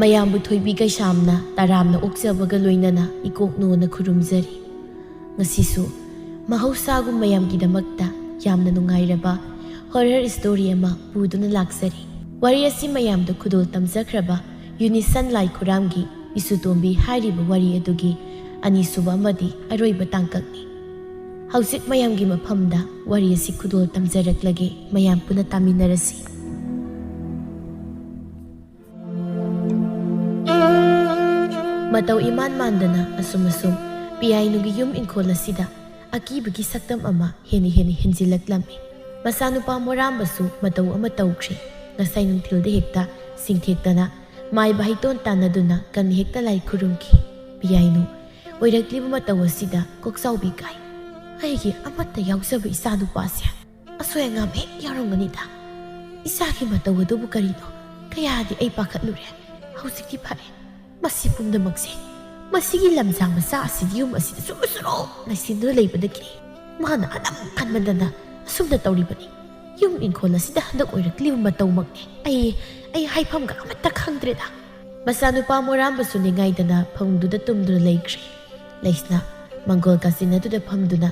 ꯃꯌꯥꯝꯕꯨ ꯊꯣꯏꯕꯤ ꯀꯩꯁꯥꯝꯅ ꯇꯔꯥꯝꯅ ꯑꯣꯛꯆꯕꯒ ꯂꯣꯏꯅꯅ ꯏꯀꯣꯛꯅꯣꯅ ꯈꯨꯔꯨꯝꯖꯔꯤ꯫ ꯉꯁꯤꯁꯨ ꯃꯍꯧꯁꯥꯒꯨꯝ ꯃꯌꯥꯝꯒꯤꯗꯃꯛꯇ ꯌꯥꯝꯅ ꯅꯨꯡꯉꯥꯏꯔꯕ ꯍꯣꯔꯔ ꯁ꯭ꯇꯣꯔꯤ ꯑꯃ ꯄꯨꯗꯨꯅ ꯂꯥꯛꯆꯔꯤ꯫ ꯋꯥꯔꯤ ꯑꯁꯤ ꯃꯌꯥꯝꯗ ꯈꯨꯗꯣꯜ ꯇꯝꯖꯈ꯭ꯔꯕ ꯌꯨꯅꯤꯁꯟ ꯂꯥꯏꯈꯨꯔꯥꯝꯒꯤ ꯏꯁꯨꯇꯣꯝꯕꯤ ꯍꯥꯏꯔꯤꯕ ꯋꯥꯔꯤ ꯑꯗꯨꯒꯤ ꯑꯅꯤꯁꯨꯕ ꯑꯃꯗꯤ ꯑꯔꯣꯏꯕ ꯇꯥꯡꯀꯛꯅꯤ꯫ ꯍꯧꯖꯤꯛ ꯃꯌꯥꯝꯒꯤ ꯃꯐꯝꯗ ꯋꯥꯔꯤ ꯑꯁꯤ ꯈꯨꯗꯣꯜ ꯇꯝꯖꯔꯛꯂꯒꯦ, ꯃꯌꯥꯝ ꯄꯨꯟꯅ ꯇꯥꯃꯤꯟꯅꯔꯁꯤ꯫ ꯃꯇꯧ ꯏꯃꯥꯟ ꯃꯥꯟꯗꯅ ꯑꯁꯨꯝ ꯄꯤꯌꯥꯏꯅꯨꯒꯤ ꯌꯨꯝ ꯏꯪꯈꯣꯜ ꯑꯁꯤꯗ ꯑꯀꯤꯕꯒꯤ ꯁꯛꯇꯝ ꯑꯃ ꯍꯦꯟꯅ ꯍꯦꯟꯖꯤꯜꯂꯛꯂꯝꯃꯤ꯫ ꯃꯆꯥꯅꯨꯄꯥ ꯃꯣꯔꯥꯝꯕꯁꯨ ꯃꯇꯧ ꯑꯃ ꯇꯧꯈ꯭ꯔꯦ꯫ ꯉꯁꯥꯏ ꯅꯨꯡꯊꯤꯜꯗ ꯍꯦꯛꯇ ꯁꯤꯡꯊꯦꯛꯇꯅ ꯃꯥꯏꯕ ꯍꯩꯇꯣꯟ ꯇꯥꯟꯅꯗꯨꯅ ꯀꯟꯅ ꯍꯦꯛꯇ ꯂꯥꯏ ꯈꯨꯔꯨꯝꯈꯤ꯫ ꯄꯤꯌꯥꯏꯅꯨ ꯑꯣꯏꯔꯛꯂꯤꯕ ꯃꯇꯧ ꯑꯁꯤꯗ ꯀꯣꯛꯆꯥꯎꯕꯤ ꯀꯥꯏ꯫ ꯑꯩꯒꯤ ꯑꯃꯠꯇ ꯌꯥꯎꯖꯕ ꯏꯆꯥꯅꯨꯄꯥꯁꯦ ꯑꯁꯣꯏ ꯑꯉꯥꯝ ꯍꯦꯛ ꯌꯥꯎꯔꯝꯒꯅꯤꯗ꯫ ꯏꯆꯥꯒꯤ ꯃꯇꯧ ꯑꯗꯨꯕꯨ ꯀꯔꯤꯅꯣ? ꯀꯌꯥꯗꯤ ꯑꯩ ꯄꯥꯈꯠꯂꯨꯔꯦ꯫ ꯍꯧꯖꯤꯛꯇꯤ ꯐꯔꯦ꯫ ꯃꯁꯤ ꯄꯨꯝꯅꯃꯛꯁꯦ ꯃꯁꯤꯒꯤ ꯂꯝꯖꯥꯡ ꯃꯆꯥ ꯑꯁꯤꯗꯤ ꯌꯨꯝ ꯑꯁꯤꯗ ꯁꯨꯔꯨ ꯂꯩꯁꯤꯟꯗꯨꯅ ꯂꯩꯕꯗꯒꯤ ꯃꯥꯅ ꯑꯅꯝ ꯀꯟꯃꯟꯗꯅ ꯑꯁꯨꯝꯅ ꯇꯧꯔꯤꯕꯅꯤ꯫ ꯌꯨꯝ ꯏꯪꯈꯣꯜ ꯑꯁꯤꯗ ꯍꯟꯗꯛ ꯑꯣꯏꯔꯛꯂꯤꯕ ꯃꯇꯧꯃꯛꯅꯤ ꯑꯩ ꯍꯥꯏꯐꯝꯒ ꯑꯃꯠꯇ ꯈꯪꯗ꯭ꯔꯦꯗ꯫ ꯃꯆꯥꯅꯨꯄꯥ ꯃꯣꯔꯥꯝꯕꯁꯨ ꯅꯤꯡꯉꯥꯏꯗꯅ ꯐꯃꯨꯡꯗꯨꯗ ꯇꯨꯝꯗꯨꯅ ꯂꯩꯈ꯭ꯔꯦ꯫ ꯂꯩꯁꯅ ꯃꯪꯒꯣꯜ ꯀꯥꯆꯤꯟ ꯑꯗꯨꯗ ꯐꯝꯗꯨꯅ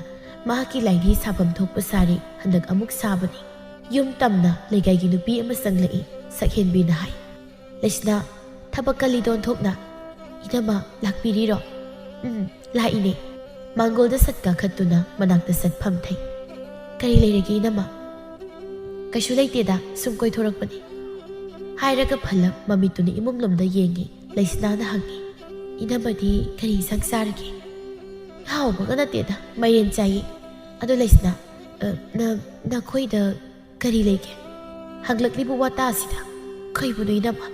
ꯃꯍꯥꯛꯀꯤ ꯂꯥꯏꯙꯤ ꯁꯥꯐꯝ ꯊꯣꯛꯄ ꯁꯥꯔꯤ ꯍꯟꯗꯛ ꯑꯃꯨꯛ ꯁꯥꯕꯅꯤ꯫ ꯌꯨꯝ ꯇꯝꯅ ꯂꯩꯀꯥꯏꯒꯤ ꯅꯨꯄꯤ ꯑꯃ ꯆꯪꯂꯛꯏ꯫ ꯁꯛꯍꯦꯟꯕꯤꯅ ꯍꯥꯏ, ꯂꯩꯁꯅ ꯊꯕꯛ ꯀꯜꯂꯤꯗꯣꯟ ꯊꯣꯛꯅ ꯏꯅꯝꯃ ꯂꯥꯛꯄꯤꯔꯤꯔꯣ? ꯂꯥꯛꯏꯅꯦ꯫ ꯃꯥꯡꯒꯣꯜꯗ ꯁꯠ ꯀꯥꯈꯠꯇꯨꯅ ꯃꯅꯥꯛꯇ ꯁꯠ ꯐꯝꯊꯩ꯫ ꯀꯔꯤ ꯂꯩꯔꯒꯦ ꯏꯅꯝꯃ? ꯀꯩꯁꯨ ꯂꯩꯇꯦꯗ, ꯁꯨꯝ ꯀꯣꯏꯊꯣꯔꯛꯄꯅꯤ ꯍꯥꯏꯔꯒ ꯐꯜꯂꯞ ꯃꯃꯤꯠꯇꯨꯅ ꯏꯃꯨꯡꯂꯣꯝꯗ ꯌꯦꯡꯉꯤ꯫ ꯂꯩꯁꯅꯥꯅ ꯍꯪꯉꯤ, ꯏꯅꯝꯃꯗꯤ ꯀꯔꯤ ꯏꯟꯁꯥꯡ ꯆꯥꯔꯒꯦ? ꯍꯥꯎꯕꯒ ꯅꯠꯇꯦꯗ, ꯃꯥꯏꯔꯦꯟ ꯆꯥꯏꯌꯦ꯫ ꯑꯗꯣ ꯂꯩꯁꯅꯥ, ꯅꯈꯣꯏꯗ ꯀꯔꯤ ꯂꯩꯒꯦ? ꯍꯪꯂꯛꯂꯤꯕ ꯋꯥꯇꯥ ꯑꯁꯤꯗ ꯀꯩꯕꯨꯅꯣ ꯏꯅꯝꯃ?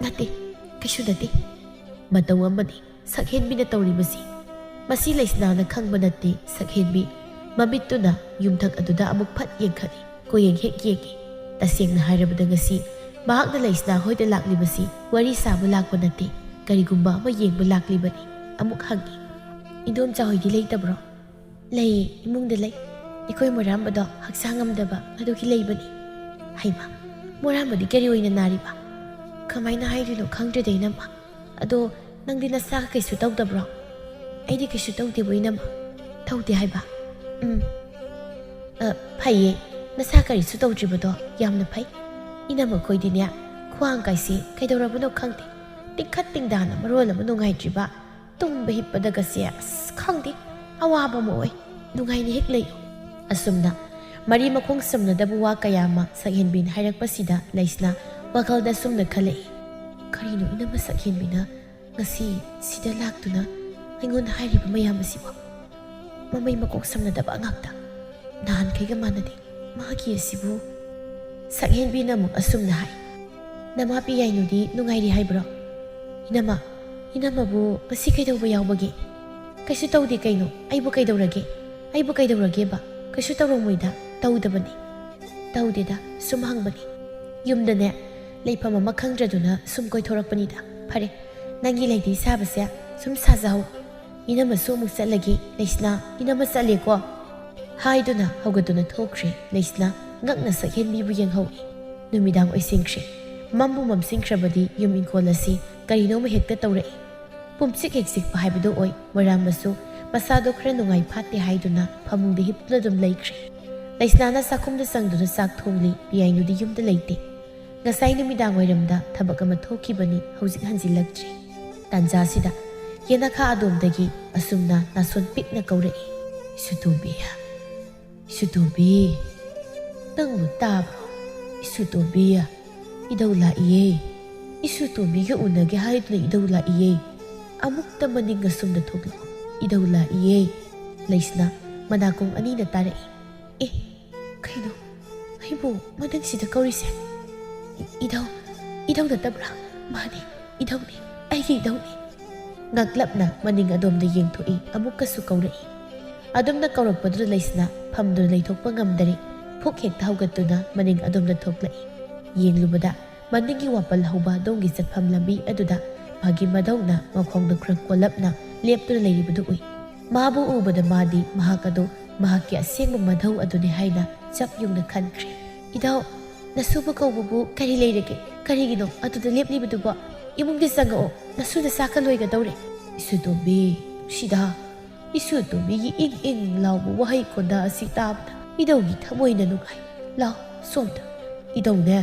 ꯅꯠꯇꯦ, ꯀꯩꯁꯨ ꯅꯠꯇꯦ꯫ ꯃꯇꯧ ꯑꯃꯅꯤ ꯁꯛꯍꯦꯟꯕꯤꯅ ꯇꯧꯔꯤꯕꯁꯤ꯫ ꯃꯁꯤ ꯂꯩꯁꯅꯥꯅ ꯈꯪꯕ ꯅꯠꯇꯦ꯫ ꯁꯛꯍꯦꯟꯕꯤ ꯃꯃꯤꯠꯇꯨꯅ ꯌꯨꯝꯊꯛ ꯑꯗꯨꯗ ꯑꯃꯨꯛ ꯐꯠ ꯌꯦꯡꯈꯠꯂꯤ꯫ ꯀꯣꯌꯦꯡ ꯍꯦꯛ ꯌꯦꯡꯉꯤ꯫ ꯇꯁꯦꯡꯅ ꯍꯥꯏꯔꯕꯗ ꯉꯁꯤ ꯃꯍꯥꯛꯅ ꯂꯩꯁꯅꯥ ꯍꯣꯏꯗ ꯂꯥꯛꯂꯤꯕꯁꯤ ꯋꯥꯔꯤ ꯁꯥꯕ ꯂꯥꯛꯄ ꯅꯠꯇꯦ, ꯀꯔꯤꯒꯨꯝꯕ ꯑꯃ ꯌꯦꯡꯕ ꯂꯥꯛꯂꯤꯕꯅꯤ꯫ ꯑꯃꯨꯛ ꯍꯪꯉꯤ, ꯏꯗꯣꯝꯆꯥ ꯍꯣꯏꯗꯤ ꯂꯩꯇꯕ꯭ꯔꯣ? ꯂꯩꯌꯦ, ꯏꯃꯨꯡꯗ ꯂꯩ꯫ ꯑꯩꯈꯣꯏ ꯃꯣꯔꯥꯝꯕꯗꯣ ꯍꯛꯆꯥꯡ ꯉꯝꯗꯕ ꯑꯗꯨꯒꯤ ꯂꯩꯕꯅꯤ꯫ ꯍꯩꯃꯥ, ꯃꯣꯔꯥꯝꯕꯗꯤ ꯀꯔꯤ ꯑꯣꯏꯅ ꯅꯥꯔꯤꯕ? ꯀꯃꯥꯏꯅ ꯍꯥꯏꯗꯣꯏꯅꯣ ꯈꯪꯗ꯭ꯔꯦꯗ ꯏꯅꯝꯃ꯫ ꯑꯗꯣ ꯅꯪꯗꯤ ꯅꯁꯥꯒ ꯀꯩꯁꯨ ꯇꯧꯗꯕ꯭ꯔꯣ? ꯑꯩꯗꯤ ꯀꯩꯁꯨ ꯇꯧꯗꯦꯕꯣ ꯏꯅꯝꯃ꯫ ꯇꯧꯗꯦ ꯍꯥꯏꯕ? ꯐꯩꯌꯦ, ꯅꯁꯥ ꯀꯔꯤꯁꯨ ꯇꯧꯗ꯭ꯔꯤꯕꯗꯣ ꯌꯥꯝꯅ ꯐꯩ꯫ ꯏꯅꯝꯃ ꯈꯣꯏꯗꯤꯅꯦ ꯈ꯭ꯋꯥꯡ ꯀꯥꯏꯁꯤ ꯀꯩꯗꯧꯔꯕꯅꯣ ꯈꯪꯗꯦ, ꯇꯤꯡꯈꯠ ꯇꯤꯡꯗꯥꯅ ꯃꯔꯣꯜ ꯑꯃ ꯅꯨꯡꯉꯥꯏꯇ꯭ꯔꯤꯕ꯫ ꯇꯨꯝꯕ ꯍꯤꯞꯄꯗꯒꯁꯦ ꯈꯪꯗꯦ, ꯑꯋꯥꯕ ꯑꯃ ꯑꯣꯏ꯫ ꯅꯨꯡꯉꯥꯏꯅ ꯍꯦꯛ ꯂꯩꯌꯨ꯫ ꯑꯁꯨꯝꯅ ꯃꯔꯤ ꯃꯈꯣꯡ ꯁꯝꯅꯗꯕ ꯋꯥ ꯀꯌꯥ ꯑꯃ ꯁꯛꯍꯦꯟꯕꯤꯅ ꯍꯥꯏꯔꯛꯄꯁꯤꯗ ꯂꯩꯁꯅ ꯋꯥꯈꯜꯗ ꯁꯨꯝꯅ ꯈꯜꯂꯛꯏ, ꯀꯔꯤꯅꯣ ꯏꯅꯝꯃ ꯁꯛꯍꯦꯟꯕꯤꯅ ꯉꯁꯤ ꯁꯤꯗ ꯂꯥꯛꯇꯨꯅ ꯑꯩꯉꯣꯟꯗ ꯍꯥꯏꯔꯤꯕ ꯃꯌꯥꯝ ꯑꯁꯤꯕꯨ? ꯃꯃꯩ ꯃꯀꯣꯛ ꯁꯝꯅꯗꯕ ꯉꯥꯛꯇ, ꯅꯍꯥꯟꯈꯩꯒ ꯃꯥꯟꯅꯗꯦ ꯃꯥꯒꯤ ꯑꯁꯤꯕꯨ꯫ ꯁꯛꯍꯦꯟꯕꯤꯅ ꯑꯃꯨꯛ ꯑꯁꯨꯝꯅ ꯍꯥꯏ, ꯅꯃꯥ ꯄꯤꯌꯥꯏꯅꯨꯗꯤ ꯅꯨꯡꯉꯥꯏꯔꯤ ꯍꯥꯏꯕ꯭ꯔꯣ? ꯏꯅꯝꯃꯕꯨ ꯉꯁꯤ ꯀꯩꯗꯧꯕ ꯌꯥꯎꯕꯒꯦ? ꯀꯩꯁꯨ ꯇꯧꯗꯦ ꯀꯩꯅꯣ, ꯑꯩꯕꯨ ꯀꯩꯗꯧꯔꯒꯦꯕ? ꯀꯩꯁꯨ ꯇꯧꯔꯝꯃꯣꯏꯗ, ꯇꯧꯗꯕꯅꯤ꯫ ꯇꯧꯗꯦꯗ, ꯁꯨꯝ ꯍꯪꯕꯅꯤ꯫ ꯌꯨꯝꯗꯅꯦ ꯂꯩꯐꯝ ꯑꯃ ꯈꯪꯗ꯭ꯔꯗꯨꯅ ꯁꯨꯝ ꯀꯣꯏꯊꯣꯔꯛꯄꯅꯤꯗ꯫ ꯐꯔꯦ, ꯅꯪꯒꯤ ꯂꯩꯙꯤ ꯁꯥꯕꯁꯦ ꯁꯨꯝ ꯁꯥꯖꯍꯧ꯫ ꯏꯅꯝꯃꯁꯨ ꯑꯃꯨꯛ ꯆꯠꯂꯒꯦ꯫ ꯂꯩꯁꯅꯥ, ꯏꯅꯝꯃ ꯆꯠꯂꯦꯀꯣ ꯍꯥꯏꯗꯨꯅ ꯍꯧꯒꯠꯇꯨꯅ ꯊꯣꯛꯈ꯭ꯔꯦ꯫ ꯂꯩꯁꯅꯥ ꯉꯛꯅ ꯁꯛꯍꯦꯟꯕꯤꯕꯨ ꯌꯦꯡꯍꯧꯏ꯫ ꯅꯨꯃꯤꯗꯥꯡ ꯑꯣꯏꯁꯤꯟꯈ꯭ꯔꯦ꯫ ꯃꯝꯕꯨ ꯃꯝꯁꯤꯟꯈ꯭ꯔꯕꯗꯤ ꯌꯨꯝ ꯏꯪꯈꯣꯜ ꯑꯁꯤ ꯀꯔꯤꯅꯣꯃ ꯍꯦꯛꯇ ꯇꯧꯔꯛꯏ꯫ ꯄꯨꯝꯆꯤꯛ ꯍꯦꯛ ꯆꯤꯛꯄ ꯍꯥꯏꯕꯗꯨ ꯑꯣꯏ꯫ ꯃꯣꯔꯥꯝꯕꯁꯨ ꯃꯁꯥꯗꯣ ꯈꯔ ꯅꯨꯡꯉꯥꯏ ꯐꯥꯠꯇꯦ ꯍꯥꯏꯗꯨꯅ ꯐꯃꯨꯡꯗ ꯍꯤꯞꯇꯨꯅ ꯑꯗꯨꯝ ꯂꯩꯈ꯭ꯔꯦ꯫ ꯂꯩꯁꯅꯥꯅ ꯆꯥꯛꯈꯨꯝꯗ ꯆꯪꯗꯨꯅ ꯆꯥꯛ ꯊꯣꯡꯂꯤ꯫ ꯄꯤꯌꯥꯏꯅꯨꯗꯤ ꯌꯨꯝꯗ ꯂꯩꯇꯦ꯫ ꯉꯁꯥꯏ ꯅꯨꯃꯤꯗꯥꯡ ꯋꯥꯏꯔꯝꯗ ꯊꯕꯛ ꯑꯃ ꯊꯣꯛꯈꯤꯕꯅꯤ, ꯍꯧꯖꯤꯛ ꯍꯟꯖꯤꯜꯂꯛꯇ꯭ꯔꯤ꯫ ꯇꯥꯟꯖꯥꯁꯤꯗ ꯌꯦꯅꯈꯥ ꯑꯗꯣꯝꯗꯒꯤ ꯑꯁꯨꯝꯅ ꯅꯥꯁꯣꯟ ꯄꯤꯛꯅ ꯀꯧꯔꯛꯏ, ꯏꯁꯨꯇꯣꯝꯕꯤ, ꯏꯁꯨꯇꯣꯝꯕꯤ, ꯅꯪꯕꯨ ꯇꯥꯕ꯭ꯔꯣ? ꯏꯁꯨꯇꯣꯝꯕꯤ, ꯏꯙꯧ ꯂꯥꯛꯏꯌꯦ꯫ ꯏꯁꯨꯇꯣꯝꯕꯤꯒ ꯎꯅꯒꯦ ꯍꯥꯏꯗꯨꯅ ꯏꯙꯧ ꯂꯥꯛꯏꯌꯦ꯫ ꯑꯃꯨꯛꯇ ꯃꯅꯤꯡ ꯑꯁꯨꯝꯅ ꯊꯣꯛꯂꯛꯎ, ꯏꯙꯧ ꯂꯥꯛꯏꯌꯦ꯫ ꯂꯩꯁꯅ ꯃꯅꯥꯀꯣꯡ ꯑꯅꯤꯅ ꯇꯥꯔꯛꯏ꯫ ꯀꯩꯅꯣ ꯑꯩꯕꯨ ꯃꯅꯤꯡꯁꯤꯗ ꯀꯧꯔꯤꯁꯦ? ꯏꯙꯧ ꯅꯠꯇꯕ꯭ꯔꯥ? ꯃꯥꯅꯤ, ꯏꯙꯧꯅꯤ, ꯑꯩꯒꯤ ꯏꯙꯧꯅꯤ꯫ ꯉꯛꯂꯞꯅ ꯃꯅꯤꯡ ꯑꯗꯣꯝꯗ ꯌꯦꯡꯊꯣꯛꯏ꯫ ꯑꯃꯨꯛꯀꯁꯨ ꯀꯧꯔꯛꯏ꯫ ꯑꯗꯨꯝꯅ ꯀꯧꯔꯛꯄꯗꯨꯗ ꯂꯩꯁꯅ ꯐꯝꯗꯨꯅ ꯂꯩꯊꯣꯛꯄ ꯉꯝꯗꯔꯦ꯫ ꯐꯨꯛ ꯍꯦꯛꯇ ꯍꯧꯒꯠꯇꯨꯅ ꯃꯅꯤꯡ ꯑꯗꯣꯝꯗ ꯊꯣꯛꯂꯛꯏ꯫ ꯌꯦꯡꯂꯨꯕꯗ ꯃꯅꯤꯡꯒꯤ ꯋꯥꯄꯜ ꯍꯧꯕ ꯑꯗꯣꯝꯒꯤ ꯆꯠꯐꯝ ꯂꯝꯕꯤ ꯑꯗꯨꯗ ꯃꯥꯒꯤ ꯃꯙꯧꯅ ꯃꯈꯣꯡꯗ ꯈꯔ ꯀꯣꯜꯂꯞꯅ ꯂꯦꯞꯇꯨꯅ ꯂꯩꯔꯤꯕꯗꯨ ꯎꯏ꯫ ꯃꯥꯕꯨ ꯎꯕꯗ ꯃꯥꯗꯤ ꯃꯍꯥꯛ ꯑꯗꯨ ꯃꯍꯥꯛꯀꯤ ꯑꯁꯦꯡꯕ ꯃꯙꯧ ꯑꯗꯨꯅꯤ ꯍꯥꯏꯅ ꯆꯞ ꯌꯨꯡꯅ ꯈꯟꯈ꯭ꯔꯦ꯫ ꯏꯙꯧ, ꯅꯁꯨꯕ ꯀꯧꯕꯕꯨ ꯀꯔꯤ ꯂꯩꯔꯒꯦ? ꯀꯔꯤꯒꯤꯅꯣ ꯑꯗꯨꯗ ꯂꯦꯞꯂꯤꯕꯗꯨꯕꯣ? imungdi sangao nasu na saka loi ga daure isu tombi shida isu tombi gi ing law bu wahai konda asi tabda idau gi thamoi na nugai law somda idau ne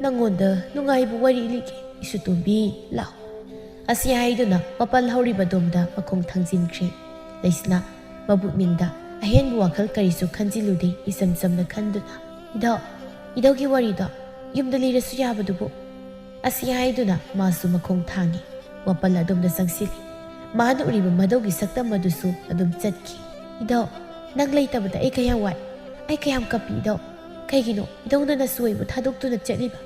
nangonda nugai bu wari ligi isu tombi law asi haiduna mapal hauri badomda makong thangjinkhri leisna mabukningda ahen bu wakhal karisu khanjilude isam samna khanduna idau gi wari da yumda lirasu yabadubu asi haiduna masu makong thangi mapal adomda sangsili maana uriba madaugi saktam madusu adum chatki idau nang leitabada ai kaya wai ai kayam kapi idau kaigino idau na nasuibu thadoktu na chaliba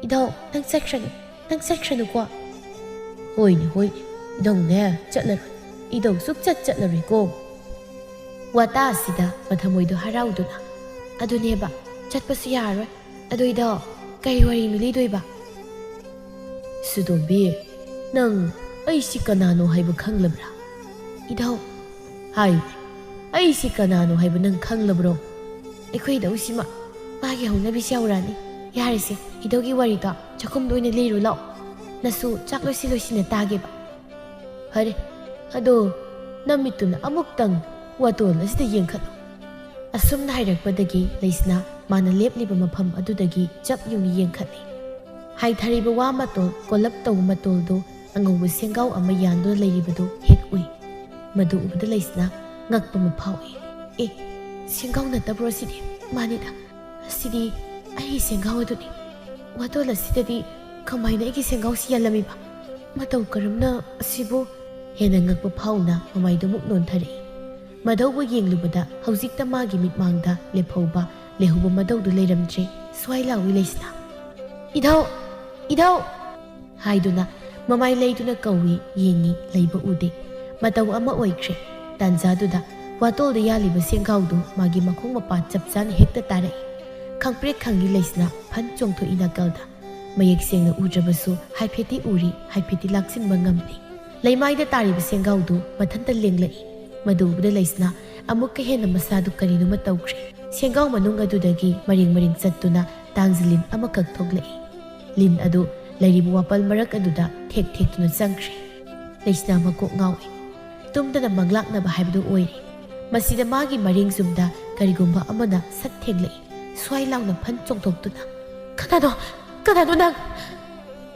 idau nang sakshanu kwa hoine idau ne chatlaroi idau suk chatlaroi ko wata asida mathamoido harauduna aduneba chatpasu yaroi adu idau kai wari nulidoiba sudombi nang ai si kanano haibu khanglabra idau hai ai si kanano haibu nang khanglabro ekhoi da usima magi hona bi siaurani yarise idau gi wari da chakum doine leiru law nasu chaklosi losina tage ba hare ado namituna amuktang watol asida yengkhat asumna hairakpadagi leisna mana lepliba mafam adudagi chap yuni yengkhatni hai thariba wa matol kolap taw matol do angau sengau ama yando leiribado hek ui madu ubada leisna ngakpa mapawi sengau na tabro sidi manida sidi ai sengau aduni watol asidadi kamaina igi sengau siyalami ba matau karamna asibu hena ngakpa phawna mamaido muk non thari madaubu yenglubada haujikta magi mitmangda lephauba lehuba madaudu leiramtre swaila wi leisna idau haiduna mamai leiduna kawi yengi leiba ude matau ama oikre tanjaduda watol de yaliba sengaudu magi makhong mapa chapsan hekta tare khangprek khangi leisna phan chongtho ina kalda mayek sengna ujabasu haipeti uri haipeti laksin mangamni leimaida tariba sengaudu mathanta lenglai madubda leisna amukka hena masadu karinu matawkre sengau manung adudagi maring chattuna tangzilin amakak thoglai lin adu lairibu wapal marak aduda thek tuna changkhre leisna makok ngawi tumdana manglaknaba haibdu oiri masida magi maring zumda karigumba amana sat thenglai swai launa phan chongthoktuna kadano nang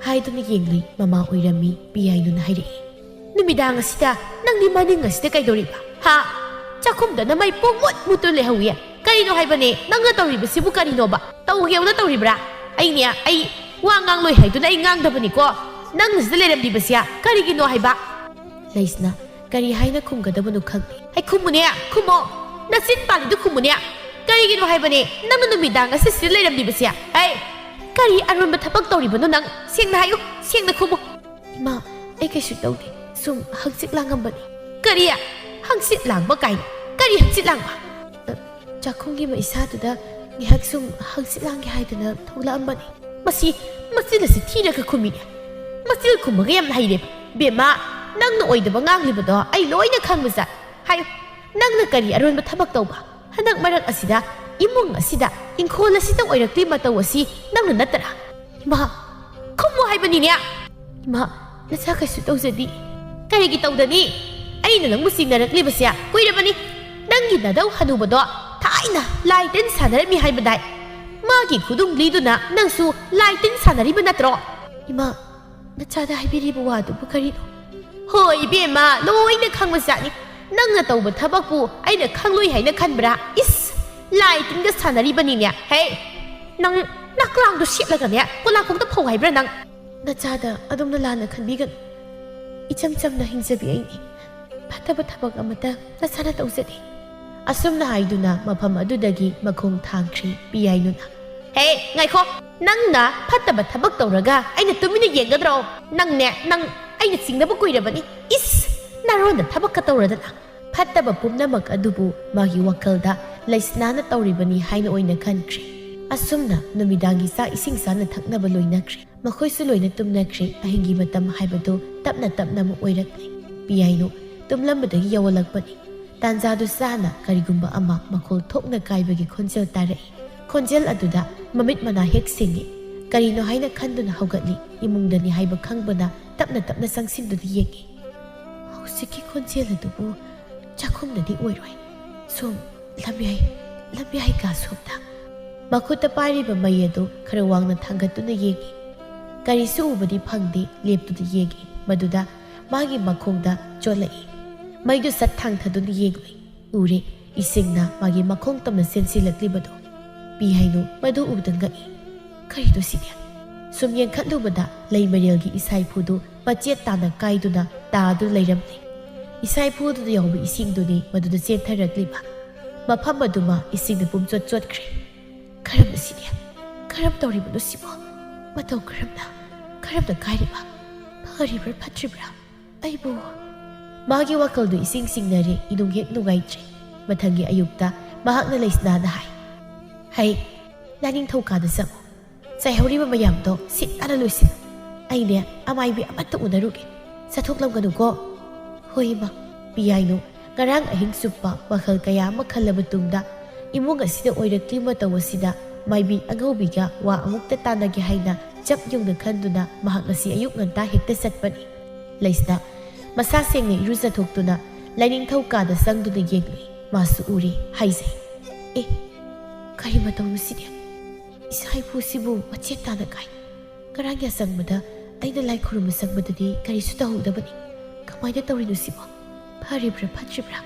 haiduna yenglai mama oirami piyainuna hairi numidang asida nangni maning asida kaidoriba ha chakhumda namai pomot mutu lehawiya karino haibane nangna tawriba sibu karino ba tawgeuna tawribra ainia ai wa ngang loi haiduna ai ngang dabani ko nang sida leramdi basia karigino haiba leisna kari haina khumgadabanu khangni ai khumune khumo nasin pali du khumune karigino haibane nangna numidang asida leramdi basia ai kari arunba thapak tawribano nang sengna hayu sengna khumo ima ai kaisu tawde sum hangsit langambani kariya hangsit langba kai kari hangsit langba chakhungi ma isatuda ngihak sum hangsit langge haidana thola ambani masila si thira ka khumine masil khumaga yam haire bema nangna oidaba nganglibado ai loina khangbaza hayo nangna kari aronba thabak tawba hanak marak asida imung asida ingkhol asida oirakti mataw asi nangna natara ma khumu haibani ne ma nacha kaisu tawjadi karigi tawdani aina nangbu singnaraklibasia kuirabani nangi nadau hanubado thaina laiten sanarami haibadai magi khudung liduna nangsu laiten sanariba natro ima nachada haibiribu wadu bukarino hoi bema loina khangmasani nangna tawba thabakpu aina khangloi haina khanbra is laiten ga sanaribani nya hey nang naklang do sitlaga ne kolakong ta phau haibra nang nachada adumna lana khanbigan icham chamna hingjabi aini phataba thabak amata nasana tawjadi asumna haiduna mafam adudagi makhong thangkhri piyainuna hey ngaikho nangna phataba thabak tawraga aina tumina yengadro nangne nang aina singnabu kuirabani is narona thabak ka tawradana phataba pumnamak adubu magi wakalda laisnana tawribani haina oina khankhri asumna numidangi sa ising sana thaknaba loinakri makhoisu loina tumnakri ahingi matam haibado tapna mu oirakni piyaino tumlambadagi yawalakpani tanjadu sana karigumba ama makhol thokna kaibagi khonjel tarai khonjel aduda mamit mana hek singi ꯀꯔꯤꯅꯣ ꯍꯥꯏꯅ ꯈꯟꯗꯨꯅ ꯍꯧꯒꯠꯂꯤ ꯏꯃꯨꯡꯗꯅꯤ ꯍꯥꯏꯕ ꯈꯪꯕꯅ ꯇꯞꯅ ꯇꯞꯅ ꯆꯪꯁꯤꯟꯗꯨꯅ ꯌꯦꯡꯉꯤ ꯍꯧꯖꯤꯛꯀꯤ ꯈꯣꯟꯖꯦꯜ ꯑꯗꯨꯕꯨ ꯆꯥꯛꯈꯨꯝꯗꯗꯤ ꯑꯣꯏꯔꯣꯏ ꯁꯣꯝ ꯂꯝꯌꯥꯏ ꯀꯥ ꯁꯣꯝꯗ ꯃꯈꯨꯠꯇ ꯄꯥꯏꯔꯤꯕ ꯃꯩ ꯑꯗꯨ ꯈꯔ ꯋꯥꯡꯅ ꯊꯥꯡꯒꯠꯇꯨꯅ ꯌꯦꯡꯉꯤ ꯀꯔꯤꯁꯨ ꯎꯕꯗꯤ ꯐꯪꯗꯦ ꯂꯦꯞꯇꯨꯅ ꯌꯦꯡꯉꯤ ꯃꯗꯨꯗ ꯃꯥꯒꯤ ꯃꯈꯣꯡꯗ ꯆꯣꯠꯂꯛꯏ ꯃꯩꯗꯨ ꯁꯠ ꯊꯥꯡꯊꯗꯨꯅ ꯌꯦꯡꯂꯨꯏ ꯎꯔꯦ ꯏꯁꯤꯡꯅ ꯃꯥꯒꯤ ꯃꯈꯣꯡ ꯇꯝꯅ ꯆꯦꯟꯁꯤꯜꯂꯛꯂꯤꯕꯗꯣ ꯄꯤꯍꯥꯏꯅꯨ ꯃꯗꯨ ꯎꯕꯗ ꯉꯛꯏ ꯀꯔꯤꯅꯣ ꯁꯤꯗꯤ ꯁꯨꯝ ꯌꯦꯡꯈꯠꯂꯨꯕꯗ ꯂꯩ ꯃꯔꯦꯜꯒꯤ ꯏꯁꯥꯏꯐꯨꯗꯨ ꯃꯆꯦꯠ ꯇꯥꯅ ꯀꯥꯏꯗꯨꯅ ꯇꯥꯗꯨꯅ ꯂꯩꯔꯝꯂꯦ ꯏꯁꯥꯏꯐꯨꯗꯨꯗ ꯌꯥꯎꯕ ꯏꯁꯤꯡꯗꯨꯅꯤ ꯃꯗꯨꯗ ꯆꯦꯟꯊꯔꯛꯂꯤꯕ ꯃꯐꯝ ꯑꯗꯨꯃ ꯏꯁꯤꯡꯅ ꯄꯨꯝꯆꯣꯠ ꯆꯣꯠꯈ꯭ꯔꯦ ꯀꯔꯝꯅ ꯁꯤꯗꯤ ꯀꯔꯝ ꯇꯧꯔꯤꯕꯅꯣ ꯁꯤꯕꯣ ꯃꯇꯧ ꯀꯔꯝꯅ ꯀꯥꯏꯔꯤꯕ ꯐꯔꯤꯕ꯭ꯔꯥ ꯐꯠꯇ꯭ꯔꯤꯕ꯭ꯔꯥ ꯑꯩꯕꯨ ꯃꯥꯒꯤ ꯋꯥꯈꯜꯗꯨ ꯏꯁꯤꯡ ꯆꯤꯡꯅꯔꯦ ꯏꯅꯨꯡ ꯍꯦꯛ ꯅꯨꯡꯉꯥꯏꯇ꯭ꯔꯦ ꯃꯊꯪꯒꯤ ꯑꯌꯨꯛꯇ ꯃꯍꯥꯛꯅ ꯂꯩꯁꯅꯥꯗ ꯍꯩ ꯂꯥꯏꯅꯤꯡꯊꯧꯀꯥꯗ ꯆꯪꯉꯨ ꯆꯥꯏꯍꯧꯔꯤꯕ ꯃꯌꯥꯝꯗꯣ ꯁꯤꯠ ꯅꯥꯟꯅ ꯂꯣꯏꯁꯤꯜꯂꯨ ꯑꯩꯅꯦ ꯑꯃꯥꯏꯕꯤ ꯑꯃꯠꯇ ꯎꯅꯔꯨꯒꯦ ꯆꯠꯊꯣꯛꯂꯝꯒꯅꯨꯀꯣ ꯍꯣꯏ ꯏꯃꯥ ꯄꯤꯌꯥꯏꯅꯨ ꯉꯔꯥꯡ ꯑꯍꯤꯡ ꯆꯨꯞꯄ ꯋꯥꯈꯜ ꯀꯌꯥ ꯑꯃ ꯈꯜꯂꯕ ꯇꯨꯡꯗ ꯏꯃꯨꯡ ꯑꯁꯤꯗ ꯑꯣꯏꯔꯛꯂꯤꯕ ꯃꯇꯧ ꯑꯁꯤꯗ ꯃꯥꯏꯕꯤ ꯑꯉꯧꯕꯤꯒ ꯋꯥ ꯑꯃꯨꯛꯇ ꯇꯥꯟꯅꯒꯦ ꯍꯥꯏꯅ ꯆꯞ ꯌꯨꯡꯅ ꯈꯟꯗꯨꯅ ꯃꯍꯥꯛ ꯉꯁꯤ ꯑꯌꯨꯛ ꯉꯟꯇꯥ ꯍꯦꯛꯇ ꯆꯠꯄꯅꯤ ꯂꯩꯁꯅꯥ ꯃꯁꯥ ꯁꯦꯡꯅ ꯏꯔꯨꯖꯊꯣꯛꯇꯨꯅ ꯂꯥꯏꯅꯤꯡꯊꯧꯀꯥꯗ ꯆꯪꯗꯨꯅ ꯌꯦꯡꯂꯨꯏ ꯃꯥꯁꯨ ꯎꯔꯦ ꯍꯥꯏꯖꯩ ꯀꯔꯤ ꯃꯇꯧꯅꯣ ꯁꯤꯗꯤ ꯏꯁꯥꯏꯐꯨꯁꯤꯕꯨ ꯃꯆꯦꯠ ꯇꯥꯅ ꯀꯥꯏ ꯉꯔꯥꯡ ꯌꯥꯆꯪꯕꯗ ꯑꯩꯅ ꯂꯥꯏ ꯈꯨꯔꯨꯝꯕ ꯆꯪꯕꯗꯗꯤ ꯀꯔꯤꯁꯨ ꯇꯧꯍꯧꯗꯕꯅꯤ ꯀꯃꯥꯏꯅ ꯇꯧꯔꯤꯅꯣ ꯁꯤꯕꯣ ꯐꯔꯤꯕ꯭ꯔꯥ ꯐꯠꯇ꯭ꯔꯤꯕ꯭ꯔꯥ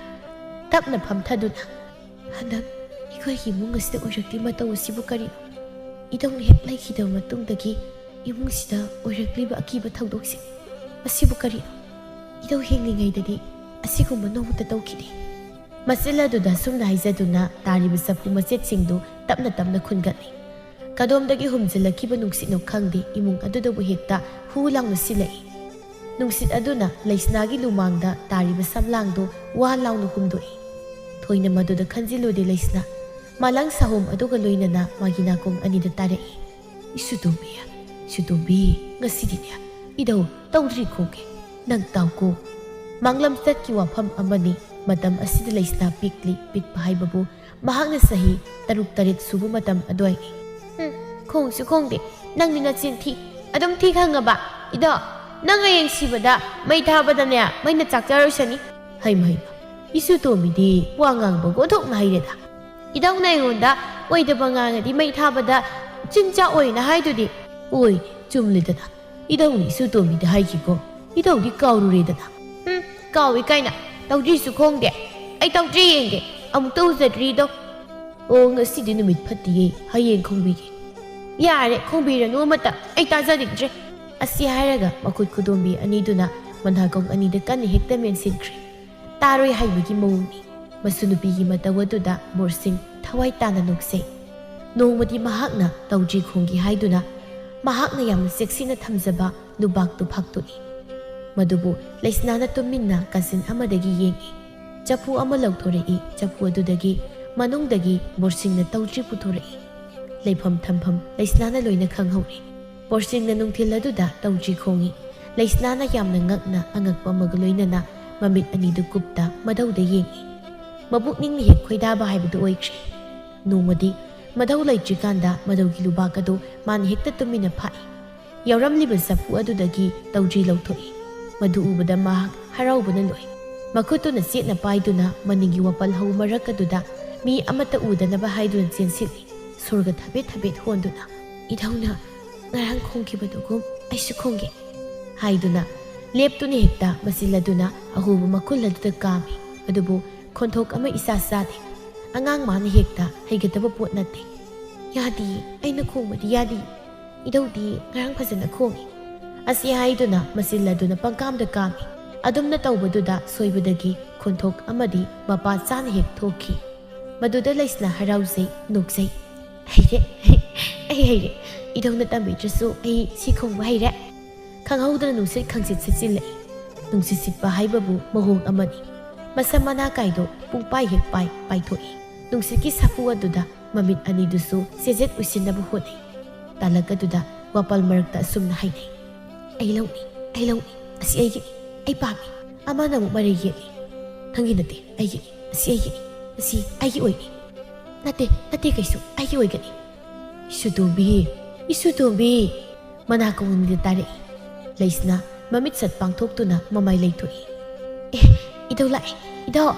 ꯇꯞꯅ ꯐꯝꯊꯗꯨꯅ ꯍꯟꯗꯛ ꯑꯩꯈꯣꯏꯒꯤ ꯏꯃꯨꯡ ꯑꯁꯤꯗ ꯑꯣꯏꯔꯛꯂꯤꯕ ꯃꯇꯧ ꯑꯁꯤꯕꯨ ꯀꯔꯤꯅꯣ ꯏꯗꯧꯅ ꯍꯦꯛ ꯂꯩꯈꯤꯗꯕ ꯃꯇꯨꯡꯗꯒꯤ ꯏꯃꯨꯡꯁꯤꯗ ꯑꯣꯏꯔꯛꯂꯤꯕ ꯑꯀꯤꯕ ꯊꯧꯗꯣꯛꯁꯤꯡ ꯑꯁꯤꯕꯨ ꯀꯔꯤꯅꯣ ꯏꯗꯧ ꯍꯤꯡꯂꯤꯉꯩꯗꯗꯤ ꯑꯁꯤꯒꯨꯝꯕ ꯅꯣꯡꯃꯇ ꯇꯧꯈꯤꯗꯦ ꯃꯆꯤꯜ ꯑꯗꯨꯗ ꯁꯨꯝꯅ ꯍꯥꯏꯖꯗꯨꯅ ꯇꯥꯔꯤꯕ ꯆꯐꯨ ꯃꯆꯦꯠꯁꯤꯡꯗꯨ ꯇꯞꯅ ꯇꯞꯅ ꯈꯨꯟꯒꯠꯂꯤ ꯀꯗꯣꯝꯗꯒꯤ ꯍꯨꯝꯖꯤꯜꯂꯛꯈꯤꯕ ꯅꯨꯡꯁꯤꯠꯅꯣ ꯈꯪꯗꯦ ꯏꯃꯨꯡ ꯑꯗꯨꯗꯕꯨ ꯍꯦꯛꯇ ꯍꯨ ꯂꯥꯎꯅ ꯁꯤꯜꯂꯛꯏ ꯅꯨꯡꯁꯤꯠ ꯑꯗꯨꯅ ꯂꯩꯁꯅꯥꯒꯤ ꯂꯨꯃꯥꯡꯗ ꯇꯥꯔꯤꯕ ꯁꯝꯂꯥꯡꯗꯨ ꯋꯥ ꯂꯥꯎꯅ ꯍꯨꯝꯗꯣꯛꯏ ꯊꯣꯏꯅ ꯃꯗꯨꯗ ꯈꯟꯖꯤꯜꯂꯨꯗꯦ ꯂꯩꯁꯅꯥ ꯃꯥꯂꯪ ꯁꯥꯍꯣꯝ ꯑꯗꯨꯒ ꯂꯣꯏꯅꯅ ꯃꯥꯒꯤ ꯅꯥꯀꯣꯡ ꯑꯅꯤꯗ ꯇꯥꯔꯛꯏ ꯁꯨꯇꯣꯝꯕꯤ ꯉꯁꯤꯗꯤꯅꯦ ꯏꯗꯧ ꯇꯧꯗ꯭ꯔꯤ ꯈꯣꯡꯒꯦ ꯅꯪ ꯇꯥꯎꯀꯣ ꯃꯥꯡꯂꯝꯆꯠꯀꯤ ꯋꯥꯐꯝ ꯑꯃꯅꯤ ꯃꯇꯝ ꯑꯁꯤꯗ ꯂꯩꯁꯅꯥ ꯄꯤꯛꯄ ꯍꯥꯏꯕꯕꯨ ꯃꯍꯥꯛꯅ ꯆꯍꯤ 6-7 ꯁꯨꯕ ꯃꯇꯝ ꯑꯗꯨꯋꯥꯏꯅꯤ ꯈꯣꯡꯁꯨ ꯈꯣꯡꯗꯦ ꯅꯪꯗꯤ ꯅꯆꯤꯟ ꯊꯤ ꯑꯗꯨꯝ ꯊꯤ ꯈꯪꯉꯕ ꯏꯗꯣ ꯅꯪ ꯍꯌꯦꯡ ꯁꯤꯕꯗ ꯃꯩ ꯊꯥꯕꯗꯅꯦ ꯃꯩꯅ ꯆꯥꯛꯆꯔꯣꯏꯁꯅꯤ ꯍꯩꯃ ꯏꯁꯨ ꯇꯣꯝꯕꯤꯗꯤ ꯋꯥ ꯉꯥꯡꯕ ꯒꯣꯊꯣꯛꯅ ꯍꯩꯔꯦꯗ ꯏꯗꯧꯅ ꯑꯩꯉꯣꯟꯗ ꯑꯣꯏꯗꯕ ꯉꯥꯡꯉꯗꯤ ꯃꯩ ꯊꯥꯕꯗ ꯆꯤꯟꯆꯥꯛ ꯑꯣꯏꯅ ꯍꯥꯏꯗꯨꯗꯤ ꯑꯣꯏ ꯆꯨꯝꯂꯤꯗꯅ ꯏꯗꯧꯅ ꯏꯁꯨ ꯇꯣꯝꯕꯤꯗ ꯍꯥꯏꯈꯤꯀꯣ ꯏꯗꯧꯗꯤ ꯀꯥꯎꯔꯨꯔꯦꯗꯅ ꯀꯥꯎꯏ ꯀꯥꯏꯅ ꯇꯧꯗ꯭ꯔꯤꯁꯨ ꯈꯣꯡꯗꯦ ꯑꯩ ꯇꯧꯗ꯭ꯔꯤ ꯌꯦꯡꯒꯦ ꯑꯃꯨꯛꯇ ꯎꯖꯗ꯭ꯔꯤꯗꯣ ꯑꯣ ꯉꯁꯤꯗꯤ ꯅꯨꯃꯤꯠ ꯐꯠꯇꯤꯌꯦ ꯍꯌꯦꯡ ꯈꯣꯡꯕꯤꯒꯦ ꯌꯥꯔꯦ ꯈꯣꯡꯕꯤꯔꯅꯨ ꯑꯃꯠꯇ ꯑꯩ ꯇꯥꯖꯅꯤꯡꯗ꯭ꯔꯦ ꯑꯁꯤ ꯍꯥꯏꯔꯒ ꯃꯈꯨꯠ ꯈꯨꯗꯣꯝꯕꯤ ꯑꯅꯤꯗꯨꯅ ꯃꯅꯥꯀꯣꯡ ꯑꯅꯤꯗ ꯀꯟꯅ ꯍꯦꯛꯇ ꯃꯦꯟꯁꯤꯟꯈ꯭ꯔꯦ ꯇꯥꯔꯣꯏ ꯍꯥꯏꯕꯒꯤ ꯃꯑꯣꯡꯅꯤ ꯃꯁꯨ ꯅꯨꯄꯤꯒꯤ ꯃꯇꯧ ꯑꯗꯨꯗ ꯕꯣꯔꯁꯤꯡ ꯊꯋꯥꯏ ꯇꯥꯅ ꯅꯣꯛꯆꯩ ꯅꯣꯡꯃꯗꯤ ꯃꯍꯥꯛꯅ ꯇꯧꯗ꯭ꯔꯤ ꯈꯣꯡꯒꯤ ꯍꯥꯏꯗꯨꯅ ꯃꯍꯥꯛꯅ ꯌꯥꯝꯅ ꯆꯦꯛꯁꯤꯟꯅ ꯊꯝꯖꯕ ꯂꯨꯕꯥꯛꯇꯨ ꯐꯥꯛꯇꯣꯛꯏ ꯃꯗꯨꯕꯨ ꯂꯩꯁꯅꯥꯅ ꯇꯨꯃꯤꯟꯅ ꯀꯥꯆꯤꯟ ꯑꯃꯗꯒꯤ ꯌꯦꯡꯏ ꯆꯐꯨ ꯑꯃ ꯂꯧꯊꯣꯔꯛꯏ ꯆꯐꯨ ꯑꯗꯨꯗꯒꯤ ꯃꯅꯨꯡꯗꯒꯤ ꯕꯣꯔꯁꯤꯡꯅ ꯇꯧꯗ꯭ꯔꯤ ꯄꯨꯊꯣꯔꯛꯏ ꯂꯩꯐꯝ ꯊꯝꯐꯝ ꯂꯩꯁꯅꯥꯅ ꯂꯣꯏꯅ ꯈꯪꯍꯧꯔꯤ ꯕꯣꯔꯁꯤꯡꯅ ꯅꯨꯡꯊꯤꯜ ꯑꯗꯨꯗ ꯇꯧꯗ꯭ꯔꯤ ꯈꯣꯡꯏ ꯂꯩꯁꯅꯥꯅ ꯌꯥꯝꯅ ꯉꯛꯅ ꯑꯉꯛꯄ ꯑꯃꯒ ꯂꯣꯏꯅꯅ ꯃꯃꯤꯠ ꯑꯅꯤꯗꯨ ꯀꯨꯞꯇ ꯃꯙꯧꯗ ꯌꯦꯡꯏ ꯃꯕꯨꯛꯅꯤꯡꯅ ꯍꯦꯛ ꯈꯣꯏꯗꯥꯕ ꯍꯥꯏꯕꯗꯨ ꯑꯣꯏꯈ꯭ꯔꯦ ꯅꯣꯡꯃꯗꯤ ꯃꯙꯧ ꯂꯩꯇ꯭ꯔꯤꯀꯥꯟꯗ ꯃꯙꯧꯒꯤ ꯂꯨꯕꯥꯛ ꯑꯗꯨ ꯃꯥꯅ ꯍꯦꯛꯇ ꯇꯨꯃꯤꯟꯅ ꯐꯥꯛꯏ ꯌꯥꯎꯔꯝꯂꯤꯕ ꯆꯐꯨ ꯑꯗꯨꯗꯒꯤ ꯇꯧꯗ꯭ꯔꯤ ꯂꯧꯊꯣꯛꯏ ꯃꯗꯨ ꯎꯕꯗ ꯃꯍꯥꯛ ꯍꯔꯥꯎꯕꯅ ꯂꯣꯏ ꯃꯈꯨꯠꯇꯨꯅ ꯆꯦꯠꯅ ꯄꯥꯏꯗꯨꯅ ꯃꯅꯤꯡꯒꯤ ꯋꯥꯄꯜ ꯍꯧ ꯃꯔꯛ ꯑꯗꯨꯗ ꯃꯤ ꯑꯃꯠꯇ ꯎꯗꯅꯕ ꯍꯥꯏꯗꯨꯅ ꯆꯦꯟꯁꯤꯜꯂꯤ ꯁꯣꯔꯒ ꯊꯕꯦꯠ ꯍꯣꯟꯗꯨꯅ ꯏꯙꯧꯅ ꯉꯔꯥꯡ ꯈꯣꯡꯈꯤꯕꯗꯨꯒꯨꯝ ꯑꯩꯁꯨ ꯈꯣꯡꯒꯦ ꯍꯥꯏꯗꯨꯅ ꯂꯦꯞꯇꯨꯅ ꯍꯦꯛꯇ ꯃꯆꯤꯜ ꯑꯗꯨꯅ ꯑꯍꯨꯕ ꯃꯈꯨꯜ ꯑꯗꯨꯗ ꯀꯥꯝꯃꯤ ꯑꯗꯨꯕꯨ ꯈꯣꯟꯊꯣꯛ ꯑꯃ ꯏꯆꯥ ꯆꯥꯗꯦ ꯑꯉꯥꯡ ꯃꯥꯅ ꯍꯦꯛꯇ ꯍꯩꯒꯗꯕ ꯄꯣꯠ ꯅꯠꯇꯦ ꯌꯥꯗꯤꯌꯦ ꯑꯩꯅ ꯈꯣꯡꯕꯗꯤ ꯌꯥꯗꯤꯌꯦ ꯏꯙꯧꯗꯤ ꯉꯔꯥꯡ ꯐꯖꯅ ꯈꯣꯡꯏ ꯑꯁꯤ ꯍꯥꯏꯗꯨꯅ ꯃꯆꯤꯜ ꯑꯗꯨꯅ ꯄꯪꯀꯥꯝꯗ ꯀꯥꯝꯃꯤ ꯑꯗꯨꯝꯅ ꯇꯧꯕꯗꯨꯗ ꯁꯣꯏꯕꯗꯒꯤ ꯈꯣꯟꯊꯣꯛ ꯑꯃꯗꯤ ꯃꯄꯥ ꯆꯥꯅ ꯍꯦꯛ ꯊꯣꯛꯈꯤ ꯃꯗꯨꯗ ꯂꯩꯁꯅꯥ ꯍꯔꯥꯎꯖꯩ ꯅꯣꯛꯆꯩ ꯍꯩꯔꯦ ꯏꯙꯧꯅ ꯇꯝꯕꯤꯗ꯭ꯔꯁꯨ ꯑꯩ ꯁꯤ ꯈꯣꯡꯕ ꯍꯩꯔꯦ ꯈꯪꯍꯧꯗꯅ ꯅꯨꯡꯁꯤꯠ ꯈꯪꯁꯤꯠ ꯁꯤꯠꯆꯤꯜꯂꯛꯏ ꯅꯨꯡꯁꯤꯠ ꯁꯤꯠꯄ ꯍꯥꯏꯕꯕꯨ ꯃꯑꯣꯡ ꯑꯃꯅꯤ ꯃꯁꯝ ꯃꯅꯥ ꯀꯥꯏꯗꯣ ꯄꯨꯡꯄꯥꯏ ꯍꯦꯛ ꯄꯥꯏꯊꯣꯛꯏ ꯅꯨꯡꯁꯤꯠꯀꯤ ꯁꯥꯐꯨ ꯑꯗꯨꯗ ꯃꯃꯤꯠ ꯑꯅꯤꯗꯨꯁꯨ ꯆꯦꯖꯦꯠ ꯎꯏꯁꯤꯟꯅꯕ ꯍꯣꯠꯅꯩ ꯇꯥꯂꯛ ꯑꯗꯨꯗ ꯋꯥꯄꯜ ꯃꯔꯛꯇ ꯑꯁꯨꯝꯅ ꯍꯥꯏꯅꯩ ꯑꯩ ꯂꯧꯅꯤ ꯑꯁꯤ ꯑꯩꯒꯤꯅꯤ ꯑꯩ ꯄꯥꯝꯃꯤ ꯑꯃꯅ ꯑꯃꯨꯛ ꯃꯔꯩ ꯌꯦꯠꯂꯤ ꯅꯪꯒꯤ ꯅꯠꯇꯦ ꯑꯩꯒꯤꯅꯤ ꯑꯁꯤ ꯑꯩꯒꯤꯅꯤ ꯑꯁꯤ ꯑꯩꯒꯤ ꯑꯣꯏꯅꯤ ꯅꯠꯇꯦ ꯀꯩꯁꯨ ꯑꯩꯒꯤ ꯑꯣꯏꯒꯅꯤ ꯁꯨꯇꯣꯝꯕꯤ Isu Tombi mana kawungni tare Laisna mamit sat pangthok-tuna mamay laytoi idaw lai idaw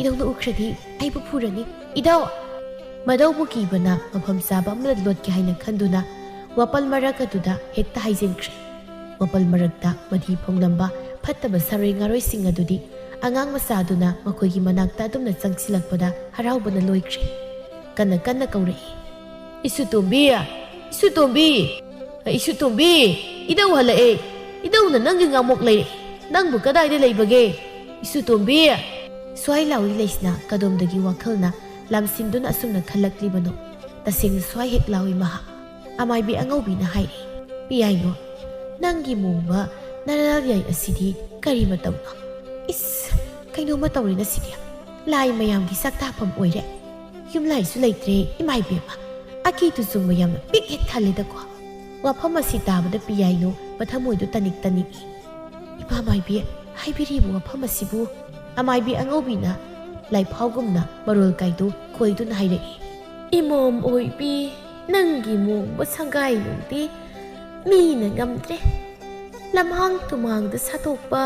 na ukradi ay pupurani idaw madaw bu kibana mafam saba amna lot ki haina khanduna wapal marak aduda hekta haijenkre wapal marakta madhi phonglamba phattaba sarai ngaroi sing adudi angang masaduna makoigi manakta adumna changsilakpada haraubana loikre kanna kaure Isu Tombi idaw halae idaw na nangi ngamok lay nangbu kadai laybage Isu Tombi swai lawi laisna kadomdagi wakhalna lamsinduna asumna khalakli-bano tasing swai hek lawi maha amai bi angaubi na hairi piyai no nangi mumba naralyai asidi kari matawno is kaino matawri na sidia lai mayam gi sakta pham oire yum lai su leitre imai bema aki tu zum mayam pik het khale da ko wafam asi tabada piyai no pathamoi du tanik ipa mai bi haibiri bu wafam asibu amai bi angaubi na lai phawgumna marol kaidu khoidun haire imom oibi nangi mom ba sangai nungti mi na ngamtre lamhang tumang da satokpa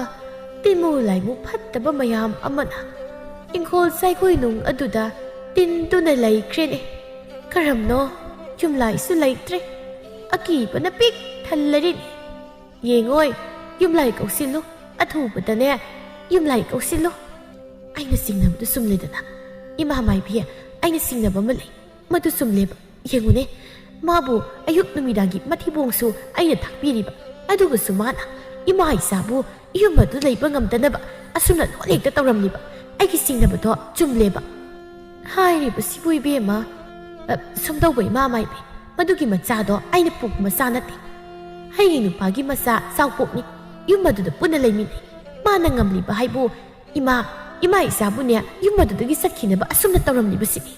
timu lai mu phattaba mayam amana ingkhol sai khoi nung aduda tin tu na lai krene karamno yum lai su lai tre aki bana pik thallarin yengoi yum lai kausilu athu badane yum lai kausilu aina singnabdu sumledana ima mai bia aina singnaba malai madu sumleba yengune mabu ayuk numidagi mathibongsu aina thakpiriba aduga sumana ima isabu yumadu leiba ngamdanaba asuna lolekta tawramliba aigi singnaba to chumleba hairi basibui bema somdawbai ma mai be madugi macha do aina puk masa nati haigi nupagi masa sawpokni yumadu da puna leimini mana ngamliba haibu ima isabu ne yumadu dagi sakhinaba asumna tawramliba sini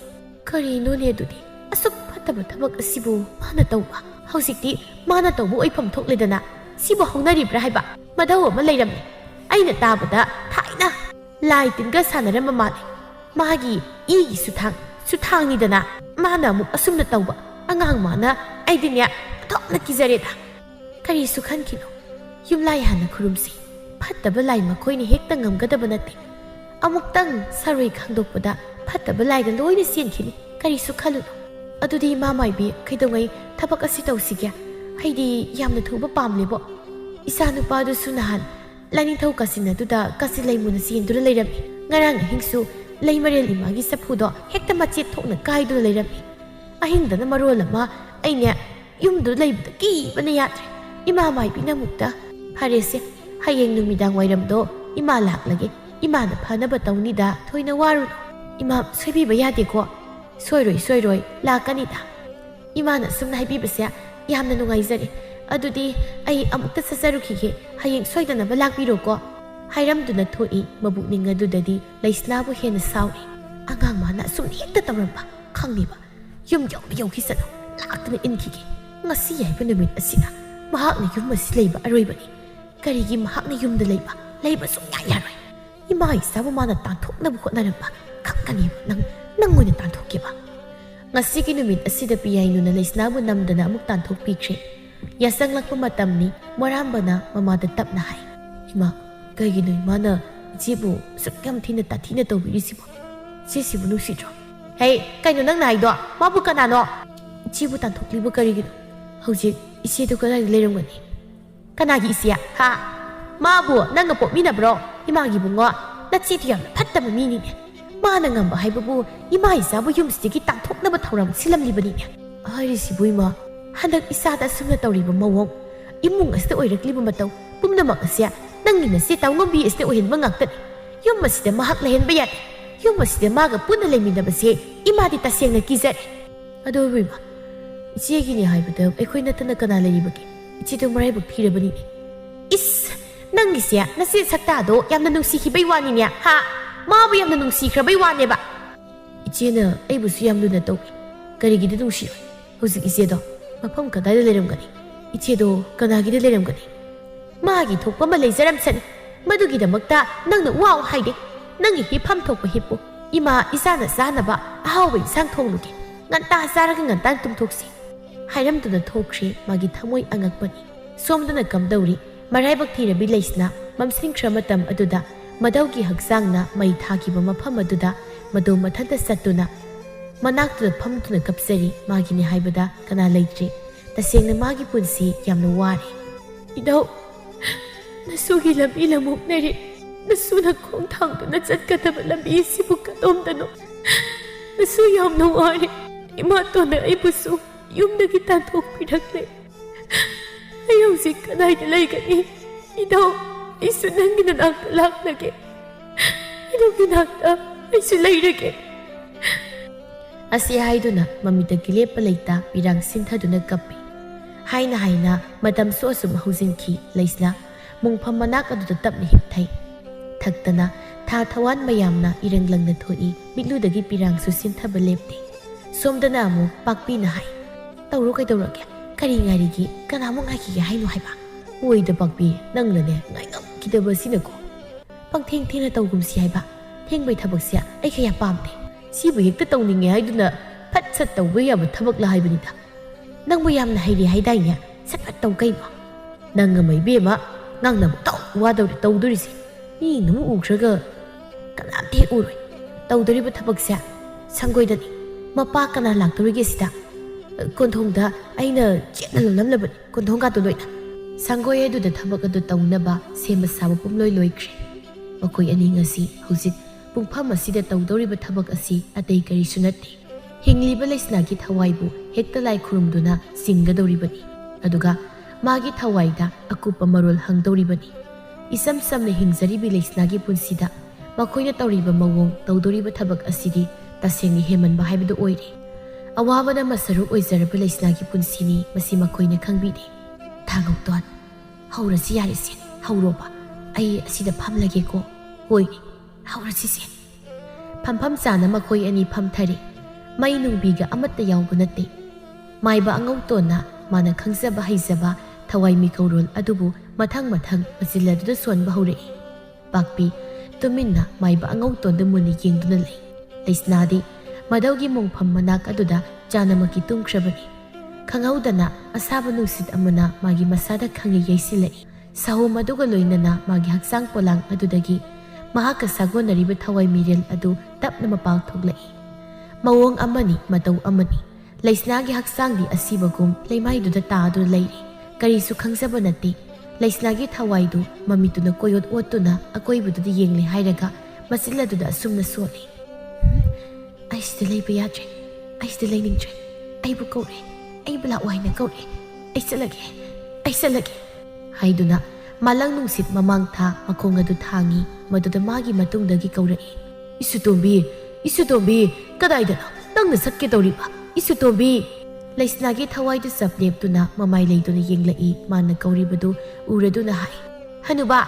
karino ne dudi asuk phataba thabak asibu mana tawba hausikti mana tawbu oifam thokledana sibu haunaribra haiba madaw ama leiramni aina tabada thaina lai tinga sanarama male magi igi suthangni dana mana mu asumna tawba angang mana aidinya thokna kizareda kari sukhan kino yumlai hana khurumsi phataba lai makhoini hekta ngamgadaba nati amuktang saroi khangdokpada phataba lai da loina sienkhini kari sukhalu adudi mamai bi khaidongai thabak asi tawsigya haidi yamna thuba pamlebo isa nupa du sunahan lani thau kasina duda kasilai mun siendura leirami ngarang hingsu leimarel imagi saphudo hekta machet thokna kaidu leirami ahingdana marolama aina yumdu leibda ki bana yatre ima mai bina mukta pharese hayeng numidang wairamdo ima laklage ima na phana batawni da thoina waru ima soibi ba yade ko soiroi lakani da ima na sumna haibi base yamna nungai zare adudi ai amukta sasarukhige hayeng soidana ba lakbiro ko hairamduna thoi mabukning adudadi laisnabu hena sauri angang mana sum hekta tawramba khangniba yum yau hisano laktana inkhige ngasi yaiba numit asina mahakna yum asi leiba aroibani karigi mahakna yumda leiba sungya yaroi ima isabu mana tanthoknabu hotnaramba khangkani nang oina tanthokkiba ngasigi numit asida piyainuna laisnabu namdana amuk tanthokpikre yasanglakpa matamni morambana mamada tapna hai ima kaigino imana ichebu sukyam thina tathina tawbirisibu chesibu nusidro hey kaino nang naido mabu kanano ichebu tanthoklibu karigino hojik ichedu kadai leiramgani kanagi isia ha mabu nanga pokminabro imagi bungo nachithi yam phattaba mini ne mana ngamba haibabu ima isabu yumsigi tanthoknaba thauram silamlibani ne hairisibu ima handak isada sumna tawriba mawong imung asta oirakliba mataw pumnamak asia nangina si tawngombi este ohenba ngaktani yum masida mahak lahenba yat yum masida maga puna leiminaba se imadi tasengna kizare adobuima ichegini haibada ekhoi natana kana leibagi ichidu maraibak thirabani is nangisia nasi sakta do yamna nungsikhibai wani nya ha mabu yamna nungsikhrabai wane ba ichena aibusu yamluna tawi karigida nungsi hojik ichedo mafam kadaida leiramgani ichedo kanagida leiramgani magi thokpa ma leijaramsani madugidamagta nangna wow haide nangi hifam thokpa hippu ima isana sanaba ahawa isang thongluge nganta saraga ngantan tumthoksi ꯍꯥꯏꯔꯝꯗꯨꯅ ꯊꯣꯛꯈ꯭ꯔꯦ ꯃꯥꯒꯤ ꯊꯃꯣꯏ ꯑꯉꯛꯄꯅꯤ ꯁꯣꯝꯗꯅ ꯀꯝꯗꯧꯔꯤ ꯃꯔꯥꯏꯕꯛ ꯊꯤꯔꯕꯤ ꯂꯩꯁꯅꯥ ꯃꯝꯁꯤꯟꯈ꯭ꯔ ꯃꯇꯝ ꯑꯗꯨꯗ ꯃꯗꯧꯒꯤ ꯍꯛꯆꯥꯡꯅ ꯃꯩ ꯊꯥꯈꯤꯕ ꯃꯐꯝ ꯑꯗꯨꯗ ꯃꯗꯧ ꯃꯊꯟꯇ ꯆꯠꯇꯨꯅ ꯃꯅꯥꯛꯇꯨꯗ ꯐꯝꯗꯨꯅ ꯀꯞꯆꯔꯤ ꯃꯥꯒꯤꯅꯤ ꯍꯥꯏꯕꯗ ꯀꯅꯥ ꯂꯩꯇ꯭ꯔꯦ ꯇꯁꯦꯡꯅ ꯃꯥꯒꯤ ꯄꯨꯟꯁꯤ ꯌꯥꯝꯅ ꯋꯥꯔꯦ ꯏꯙꯧ ꯅꯁꯨꯒꯤ ꯂꯝꯕꯤ ꯂꯝꯃꯣꯛꯅꯔꯦ ꯅꯁꯨꯅ ꯈꯣꯡ ꯊꯥꯡꯗꯨꯅ ꯆꯠꯀꯗꯕ ꯂꯝꯕꯤ ꯑꯁꯤꯕꯨ ꯀꯗꯣꯝꯗꯅꯣ ꯅꯁꯨ ꯌꯥꯝꯅ ꯋꯥꯔꯦ ꯏꯃꯥꯇꯣꯟꯅ ꯑꯩꯕꯨꯁꯨ ꯌꯨꯝꯗꯒꯤ ꯇꯥꯟꯊꯣꯛꯄꯤꯔꯛꯂꯦ ꯑꯩ ꯍꯧꯖꯤꯛ ꯀꯗꯥꯏꯗ ꯂꯩꯒꯅꯤ ꯏꯙꯧ ꯑꯩꯁꯨ ꯅꯪꯒꯤ ꯅꯅꯥꯛꯇ ꯂꯥꯛꯂꯒꯦ ꯏꯙꯧꯒꯤ ꯅꯥꯛꯇ ꯑꯩꯁꯨ ꯂꯩꯔꯒꯦ ꯑꯁꯤ ꯍꯥꯏꯗꯨꯅ ꯃꯃꯤꯠꯇꯒꯤ ꯂꯦꯞꯄ ꯂꯩꯇ ꯄꯤꯔꯥꯡ ꯁꯤꯟꯊꯗꯨꯅ ꯀꯞꯄꯤ ꯍꯥꯏꯅ ꯃꯇꯝꯁꯨ ꯑꯁꯨꯝ ꯍꯧꯖꯤꯟꯈꯤ ꯂꯩꯁꯅꯥ ꯃꯨꯡꯐꯝ ꯃꯅꯥꯛ ꯑꯗꯨꯗ ꯇꯞꯅ ꯍꯤꯞꯊꯩ ꯊꯛꯇꯅ ꯊꯥ ꯊꯋꯥꯟ ꯃꯌꯥꯝꯅ ꯏꯔꯪ ꯂꯪꯅ ꯊꯣꯛꯏ ꯃꯤꯠꯂꯨꯗꯒꯤ ꯄꯤꯔꯥꯡꯁꯨ ꯁꯤꯟꯊꯕ ꯂꯦꯞꯇꯦ ꯁꯣꯝꯗꯅ ꯑꯃꯨꯛ ꯄꯥꯛꯄꯤꯅ ꯍꯥꯏ ꯇꯧꯔꯣ ꯀꯩꯗꯧꯔꯒꯦ ꯀꯔꯤ ꯉꯥꯏꯔꯤꯒꯦ ꯀꯅꯥꯃꯨꯛ ꯉꯥꯏꯈꯤꯒꯦ ꯍꯥꯏꯅꯣ ꯍꯥꯏꯕ ꯑꯣꯏꯗ ꯄꯥꯛꯄꯤ ꯅꯪꯅꯅꯦ ꯉꯥꯏꯉꯝꯈꯤꯗꯕꯁꯤꯅꯀꯣ ꯄꯪꯊꯦꯡ ꯊꯦꯡꯅ ꯇꯧꯒꯨꯝꯁꯤ ꯍꯥꯏꯕ ꯊꯦꯡꯕꯩ ꯊꯕꯛꯁꯦ ꯑꯩ ꯀꯌꯥ ꯄꯥꯝꯗꯦ ꯁꯤꯕꯨ ꯍꯦꯛꯇ ꯇꯧꯅꯤꯡꯉꯦ ꯍꯥꯏꯗꯨꯅ ꯐꯠ ꯁꯠ ꯇꯧꯕ ꯌꯥꯕ ꯊꯕꯛꯂ ꯍꯥꯏꯕꯅꯤꯗ ꯅꯪꯕꯨ ꯌꯥꯝꯅ ꯍꯩꯔꯦ ꯍꯥꯏꯗꯥꯏꯅꯦ ꯁꯠ ꯐꯠ ꯇꯧ ꯀꯩꯅꯣ ꯅꯪ ꯑꯃ ꯏꯕꯦꯝꯃ ꯅꯪꯅ ꯋꯥꯗꯧꯔꯤ ꯇꯧꯗꯣꯔꯤꯁꯦ ꯃꯤꯅ ꯑꯃꯨꯛ ꯎꯈ꯭ꯔꯒ ꯀꯅꯥꯝꯇ ꯍꯦꯛ ꯎꯔꯣꯏ ꯇꯧꯗꯣꯔꯤꯕ ꯊꯕꯛꯁꯦ ꯁꯪꯒꯣꯏꯗꯅꯤ ꯃꯄꯥ ꯀꯅꯥ ꯂꯥꯛꯇꯧꯔꯤꯒꯦ ꯁꯤꯗ ꯀꯣꯟꯊꯣꯡꯗ ꯑꯩꯅ ꯆꯦꯠꯅ ꯂꯣꯜꯂꯝꯂꯕꯅꯤ ꯀꯣꯟꯊꯣꯡꯒꯥꯗꯣ ꯂꯣꯏꯅ ꯁꯪꯒꯣꯏ ꯑꯗꯨꯗ ꯊꯕꯛ ꯑꯗꯨ ꯇꯧꯅꯕ ꯁꯦꯝꯕ ꯁꯥꯕ ꯄꯨꯝꯂꯣꯏ ꯂꯣꯏꯈ꯭ꯔꯦ ꯃꯈꯣꯏ ꯑꯅꯤ ꯉꯁꯤ ꯍꯧꯖꯤꯛ ꯄꯨꯡꯐꯝ ꯑꯁꯤꯗ ꯇꯧꯗꯧꯔꯤꯕ ꯊꯕꯛ ꯑꯁꯤ ꯑꯇꯩ ꯀꯔꯤꯁꯨ ꯅꯠꯇꯦ ꯍꯤꯡꯂꯤꯕ ꯂꯩꯁꯅꯥꯒꯤ ꯊꯋꯥꯏꯕꯨ ꯍꯦꯛꯇ ꯂꯥꯏ ꯈꯨꯔꯨꯝꯗꯨꯅ ꯆꯤꯡꯒꯗꯧꯔꯤꯕꯅꯤ ꯑꯗꯨꯒ ꯃꯥꯒꯤ ꯊꯋꯥꯏꯗ ꯑꯀꯨꯞꯄ ꯃꯔꯣꯜ ꯍꯪꯗꯧꯔꯤꯕꯅꯤ ꯏꯁꯝ ꯁꯝꯅ ꯍꯤꯡꯖꯔꯤꯕꯤ ꯂꯩꯁꯅꯥꯒꯤ ꯄꯨꯟꯁꯤꯗ ꯃꯈꯣꯏꯅ ꯇꯧꯔꯤꯕ ꯃꯑꯣꯡ ꯇꯧꯗꯧꯔꯤꯕ ꯊꯕꯛ ꯑꯁꯤꯗꯤ ꯇꯁꯦꯡꯅ ꯍꯦꯟꯃꯟꯕ ꯍꯥꯏꯕꯗꯨ ꯑꯣꯏꯔꯦ ꯑꯋꯥꯕꯅ ꯃꯁꯔꯨꯛ ꯑꯣꯏꯖꯔꯕ ꯂꯩꯁꯅꯥꯒꯤ ꯄꯨꯟꯁꯤꯅꯤ ꯃꯁꯤ ꯃꯈꯣꯏꯅ ꯈꯪꯕꯤꯗꯦ ꯊꯥꯡꯉꯧꯇꯣꯟ ꯍꯧꯔꯁꯤ ꯌꯥꯔꯦꯁꯦ ꯍꯧꯔꯣꯕ ꯑꯩ ꯑꯁꯤꯗ ꯐꯝꯂꯒꯦꯀꯣ ꯍꯣꯏ ꯍꯧꯔꯁꯤꯁꯦ ꯐꯝꯐꯝ ꯆꯥꯅ ꯃꯈꯣꯏ ꯑꯅꯤ ꯐꯝꯊꯔꯦ ꯃꯩ ꯅꯨꯡꯕꯤꯒ ꯑꯃꯠꯇ ꯌꯥꯎꯕ ꯅꯠꯇꯦ ꯃꯥꯏꯕ ꯑꯉꯧꯇꯣꯟꯅ ꯃꯥꯅ ꯈꯪꯖꯕ ꯍꯩꯖꯕ ꯊꯋꯥꯏ ꯃꯤꯀꯧꯔꯣꯜ ꯑꯗꯨꯕꯨ ꯃꯊꯪ ꯃꯆꯤꯜ ꯑꯗꯨꯗ ꯁꯣꯟꯕ ꯍꯧꯔꯛꯏ ꯄꯥꯛꯄꯤ ꯇꯨꯃꯤꯟꯅ ꯃꯥꯏꯕ ꯑꯉꯧꯇꯣꯟꯗ ꯃꯨꯟꯅ ꯌꯦꯡꯗꯨꯅ ꯂꯩ ꯂꯩꯁꯅꯥꯗꯤ ꯃꯗꯧꯒꯤ ꯃꯣꯡꯐꯝ ꯃꯅꯥꯛ ꯑꯗꯨꯗ ꯆꯥꯅꯃꯛꯀꯤ ꯇꯨꯝꯈ꯭ꯔꯕꯅꯤ ꯈꯪꯍꯧꯗꯅ ꯑꯁꯥꯕ ꯅꯨꯡꯁꯤꯠ ꯑꯃꯅ ꯃꯥꯒꯤ ꯃꯁꯥꯗ ꯈꯪꯉꯤ ꯌꯩꯁꯤꯜꯂꯛꯏ ꯁꯍꯨꯝ ꯑꯗꯨꯒ ꯂꯣꯏꯅꯅ ꯃꯥꯒꯤ ꯍꯛꯆꯥꯡ ꯄꯣꯂꯥꯡ ꯑꯗꯨꯗꯒꯤ ꯃꯍꯥꯛꯀ ꯁꯥꯒꯣꯟꯅꯔꯤꯕ ꯊꯋꯥꯏ ꯃꯤꯔꯦꯜ ꯑꯗꯨ ꯇꯞꯅ ꯃꯄꯥꯜ ꯊꯣꯛꯂꯛꯏ ꯃꯑꯣꯡ ꯑꯃꯅꯤ ꯃꯇꯧ ꯑꯃꯅꯤ ꯂꯩꯁꯅꯥꯒꯤ ꯍꯛꯆꯥꯡꯗꯤ ꯑꯁꯤꯕꯒꯨꯝ ꯂꯩꯃꯥꯏꯗꯨꯗ ꯇꯥꯗꯨꯅ ꯂꯩꯔꯤ ꯀꯔꯤꯁꯨ ꯈꯪꯖꯕ ꯅꯠꯇꯦ ꯂꯩꯁꯅꯥꯒꯤ ꯊꯋꯥꯏꯗꯨ ꯃꯃꯤꯠꯇꯨꯅ ꯀꯣꯌꯣꯠ ꯑꯣꯠꯇꯨꯅ ꯑꯀꯣꯏꯕꯗꯨꯗ ꯌꯦꯡꯂꯦ ꯍꯥꯏꯔꯒ ꯃꯆꯤꯜ ꯑꯗꯨꯗ ꯑꯁꯨꯝꯅ ꯁꯣꯜꯂꯤ ꯑꯩ ꯁꯤꯗ ꯂꯩꯕ ꯌꯥꯗ꯭ꯔꯦ ꯑꯩ ꯁꯤꯗ ꯂꯩꯅꯤꯡꯗ꯭ꯔꯦ ꯑꯩꯕꯨ ꯀꯧꯔꯦ ꯑꯩꯕꯨ ꯂꯥꯛꯑꯣ ꯍꯥꯏꯅ ꯀꯧꯔꯦ ꯑꯩ ꯆꯠꯂꯒꯦ ꯍꯥꯏꯗꯨꯅ ꯃꯥꯂꯪ ꯅꯨꯡꯁꯤꯠ ꯃꯃꯥꯡ ꯊꯥ ꯃꯈꯣꯡ ꯑꯗꯨ ꯊꯥꯡꯉꯤ ꯃꯗꯨꯗ ꯃꯥꯒꯤ ꯃꯇꯨꯡꯗꯒꯤ ꯀꯧꯔꯛꯏ ꯏꯁꯨꯇꯣꯝꯕꯤ ꯀꯗꯥꯏꯗꯅꯣ ꯅꯪꯅ ꯆꯠꯀꯦ ꯇꯧꯔꯤꯕ ꯏꯁꯨꯇꯣꯝꯕꯤ ꯂꯩꯁꯅꯥꯒꯤ ꯊꯋꯥꯏꯗꯨ ꯆꯞ ꯂꯦꯞꯇꯨꯅ ꯃꯃꯥꯏ ꯂꯩꯗꯨꯅ ꯌꯦꯡꯂꯛꯏ ꯃꯥꯅ ꯀꯧꯔꯤꯕꯗꯨ ꯎꯔꯗꯨꯅ ꯍꯥꯏ ꯍꯅꯨꯕꯥ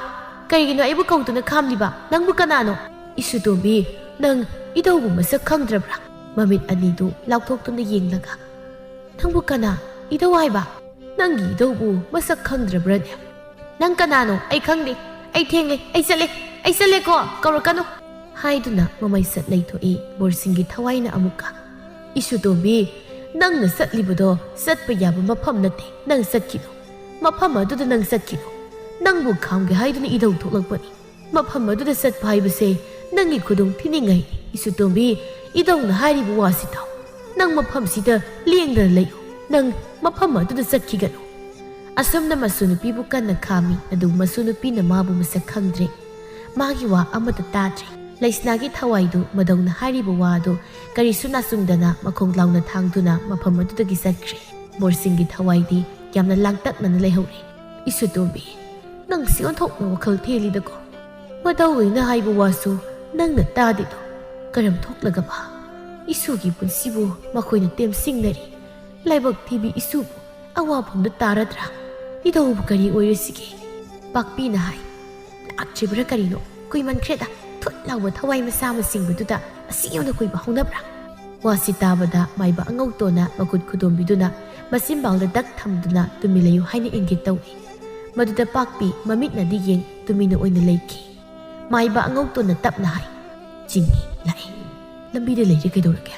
ꯀꯔꯤꯒꯤꯅꯣ ꯑꯩꯕꯨ ꯀꯧꯗꯨꯅ ꯈꯥꯝꯂꯤꯕ ꯅꯪꯕꯨ ꯀꯅꯥꯅꯣ ꯏꯁꯨꯇꯣꯝꯕꯤ ꯅꯪ ꯏꯙꯧꯕꯨ ꯃꯁꯛ ꯈꯪꯗ꯭ꯔꯕ꯭ꯔꯥ ꯃꯃꯤꯠ ꯑꯅꯤꯗꯨ ꯂꯥꯎꯊꯣꯛꯇꯨꯅ ꯌꯦꯡꯂꯒ ꯅꯪꯕꯨ ꯀꯅꯥ ꯏꯙꯧ ꯍꯥꯏꯕ ꯅꯪꯒꯤ ꯏꯙꯧꯕꯨ ꯃꯁꯛ ꯈꯪꯗ꯭ꯔꯕ꯭ꯔꯅꯦ ꯅꯪ ꯀꯅꯥꯅꯣ ꯑꯩ ꯈꯪꯗꯦ ꯑꯩ ꯊꯦꯡꯂꯦ ꯑꯩ ꯆꯠꯂꯦꯀꯣ ꯀꯧꯔꯛꯀꯅꯨ ꯍꯥꯏꯗꯨꯅ ꯃꯃꯩꯁꯠ ꯂꯩꯊꯣꯛꯏ ꯕꯣꯔꯁꯤꯡꯒꯤ ꯊꯋꯥꯏꯅ ꯑꯃꯨꯛꯀ ꯏꯁꯨꯇꯣꯝꯕꯤ ꯅꯪꯅ ꯆꯠꯂꯤꯕꯗꯣ ꯆꯠꯄ ꯌꯥꯕ ꯃꯐꯝ ꯅꯠꯇꯦ ꯅꯪ ꯆꯠꯈꯤꯅꯣ ꯃꯐꯝ ꯑꯗꯨꯗ ꯅꯪ ꯆꯠꯈꯤꯅꯣ ꯅꯪꯕꯨ ꯈꯥꯝꯒꯦ ꯍꯥꯏꯗꯨꯅ ꯏꯙꯧ ꯊꯣꯛꯂꯛꯄꯅꯤ ꯃꯐꯝ ꯑꯗꯨꯗ ꯆꯠꯄ ꯍꯥꯏꯕꯁꯦ ꯅꯪꯒꯤ ꯈꯨꯗꯣꯡ ꯊꯤꯅꯤꯡꯉꯥꯏ ꯏꯁꯨꯇꯣꯝꯕꯤ ꯏꯙꯧꯅ ꯍꯥꯏꯔꯤꯕ ꯋꯥꯁꯤ ꯇꯥꯎ ꯅꯪ ꯃꯐꯝꯁꯤꯗ ꯂꯦꯡꯗꯅ ꯂꯩꯌꯨ ꯅꯪ ꯃꯐꯝ ꯑꯗꯨꯗ ꯆꯠꯈꯤꯒꯅꯨ ꯑꯁꯨꯝꯅ ꯃꯁꯨ ꯅꯨꯄꯤꯕꯨ ꯀꯟꯅ ꯈꯥꯝꯃꯤ ꯑꯗꯨꯕꯨ ꯃꯁꯨ ꯅꯨꯄꯤꯅ ꯃꯥꯕꯨ ꯃꯁꯛ ꯈꯪꯗ꯭ꯔꯦ ꯃꯥꯒꯤ ꯋꯥ ꯑꯃꯠꯇ ꯇꯥꯗ꯭ꯔꯦ ꯂꯩꯁꯅꯥꯒꯤ ꯊꯋꯥꯏꯗꯨ ꯃꯗꯧꯅ ꯍꯥꯏꯔꯤꯕ ꯋꯥꯗꯨ ꯀꯔꯤꯁꯨ ꯅꯥꯆꯨꯡꯗꯅ ꯃꯈꯣꯡ ꯂꯥꯎꯅ ꯊꯥꯡꯗꯨꯅ ꯃꯐꯝ ꯑꯗꯨꯗꯒꯤ ꯆꯠꯈ꯭ꯔꯦ ꯕꯣꯔꯁꯤꯡꯒꯤ ꯊꯋꯥꯏꯗꯤ ꯌꯥꯝꯅ ꯂꯥꯡꯇꯛꯅꯅ ꯂꯩꯍꯧꯔꯦ ꯏꯁꯨꯇꯣꯝꯕꯤ ꯅꯪ ꯁꯤ ꯑꯣꯟꯊꯣꯛꯅ ꯋꯥꯈꯜ ꯊꯦꯜꯂꯤꯗꯀꯣ ꯃꯗꯧꯅ ꯍꯥꯏꯕ ꯋꯥꯁꯨ ꯅꯪꯅ ꯇꯥꯗꯦꯗꯣ ꯀꯔꯝ ꯊꯣꯛꯂꯒꯕ ꯏꯁꯨꯒꯤ ꯄꯨꯟꯁꯤꯕꯨ ꯃꯈꯣꯏꯅ ꯇꯦꯝꯁꯤꯡꯅꯔꯤ ꯂꯥꯏꯕꯛ ꯊꯤꯕꯤ ꯏꯁꯨꯕꯨ ꯑꯋꯥꯐꯝꯗ ꯇꯥꯔꯗ꯭ꯔꯥ ꯏꯙꯧꯕꯨ ꯀꯔꯤ ꯑꯣꯏꯔꯁꯤꯒꯦ ꯄꯥꯛꯄꯤꯅ ꯍꯥꯏ ꯂꯥꯛꯇ꯭ꯔꯤꯕ꯭ꯔꯥ ꯀꯔꯤꯅꯣ ꯀꯨꯏꯃꯟꯈ꯭ꯔꯦꯗ ꯊꯨꯠ ꯂꯥꯎꯕ ꯊꯋꯥꯏ ꯃꯆꯥ ꯃꯁꯤꯡꯕꯗꯨꯗ ꯑꯁꯤ ꯌꯧꯅ ꯀꯨꯏꯕ ꯍꯧꯅꯕ꯭ꯔꯥ ꯋꯥꯁꯤ ꯇꯥꯕꯗ ꯃꯥꯏꯕ ꯑꯉꯧꯇꯣꯟꯅ ꯃꯈꯨꯠ ꯈꯨꯗꯣꯝꯕꯤꯗꯨꯅ ꯃꯆꯤꯟꯕꯥꯜꯗ ꯗꯛ ꯊꯝꯗꯨꯅ ꯇꯨꯃꯤꯟ ꯂꯩꯌꯨ ꯍꯥꯏꯅ ꯏꯪꯒꯤꯠ ꯇꯧꯏ ꯃꯗꯨꯗ ꯄꯥꯛꯄꯤ ꯃꯃꯤꯠꯅꯗꯤ ꯌꯦꯡ ꯇꯨꯃꯤꯟꯅ ꯑꯣꯏꯅ ꯂꯩꯈꯤ ꯃꯥꯏꯕ ꯑꯉꯧꯇꯣꯟꯅ ꯇꯞꯅ ꯍꯥꯏ ꯆꯤꯡꯉꯤ ꯂꯥꯛꯏ ꯂꯝꯕꯤꯗ ꯂꯩꯔꯦ ꯀꯩꯗꯧꯔꯒꯦ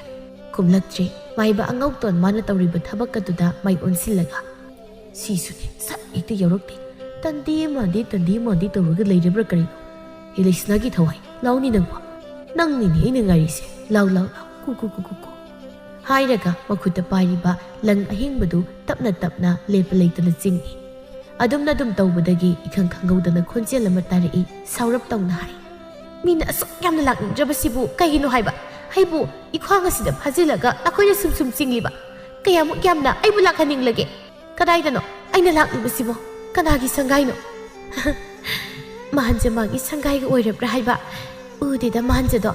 ꯈꯨꯝꯂꯛꯇ꯭ꯔꯦ ꯃꯥꯏꯕ ꯑꯉꯧꯇꯣꯟ ꯃꯥꯅ ꯇꯧꯔꯤꯕ ꯊꯕꯛ ꯑꯗꯨꯗ ꯃꯥꯏ ꯑꯣꯟꯁꯤꯜꯂꯒ ꯁꯤꯁꯨꯅꯦ ꯁꯠ ꯍꯦꯛꯇ ꯌꯧꯔꯛꯇꯦ ꯇꯟꯗꯤ ꯑꯃꯗꯤ ꯇꯧꯔꯒ ꯂꯩꯔꯕ꯭ꯔꯥ ꯀꯔꯤꯅꯣ ꯂꯩꯁꯅꯥꯒꯤ ꯊꯋꯥꯏ ꯂꯥꯎꯅꯤ ꯅꯪꯕꯣ ꯅꯪꯅꯤꯅꯦ ꯑꯩꯅ ꯉꯥꯏꯔꯤꯁꯦ ꯂꯥꯎ ꯂꯥꯎ ꯂꯥꯎ ꯀꯨ ꯍꯥꯏꯔꯒ ꯃꯈꯨꯠꯇ ꯄꯥꯏꯔꯤꯕ ꯂꯪ ꯑꯍꯤꯡꯕꯗꯨ ꯇꯞꯅ ꯇꯞꯅ ꯂꯦꯞꯄ ꯂꯩꯇꯅ ꯆꯤꯡꯏ ꯑꯗꯨꯝ ꯇꯧꯕꯗꯒꯤ ꯏꯈꯪ ꯈꯪꯍꯧꯗꯅ ꯈꯣꯟꯖꯦꯜ ꯑꯃ ꯇꯥꯔꯛꯏ ꯁꯥꯎꯔꯞ ꯇꯧꯅ ꯍꯥꯏ ꯃꯤꯅ ꯑꯁꯨꯛ ꯌꯥꯝꯅ ꯂꯥꯛꯅꯤꯡꯗ꯭ꯔꯕꯁꯤꯕꯨ ꯀꯩꯒꯤꯅꯣ ꯍꯥꯏꯕ ꯑꯩꯕꯨ ꯏꯈ꯭ꯋꯥꯡ ꯑꯁꯤꯗ ꯐꯥꯖꯤꯜꯂꯒ ꯅꯈꯣꯏꯅ ꯁꯨꯝ ꯆꯤꯡꯂꯤꯕ ꯀꯌꯥꯃꯨꯛ ꯌꯥꯝꯅ ꯑꯩꯕꯨ ꯂꯥꯛꯍꯟꯅꯤꯡꯂꯒꯦ ꯀꯗꯥꯏꯗꯅꯣ ꯑꯩꯅ ꯂꯥꯛꯂꯤꯕꯁꯤꯕꯣ ꯀꯅꯥꯒꯤ ꯁꯪꯒꯥꯏꯅꯣ ꯃꯍꯟꯖ ꯃꯥꯒꯤ ꯁꯪꯒꯥꯏꯒ ꯑꯣꯏꯔꯕ꯭ꯔꯥ ꯍꯥꯏꯕ ꯎꯗꯦꯗ ꯃꯍꯟꯖꯗꯣ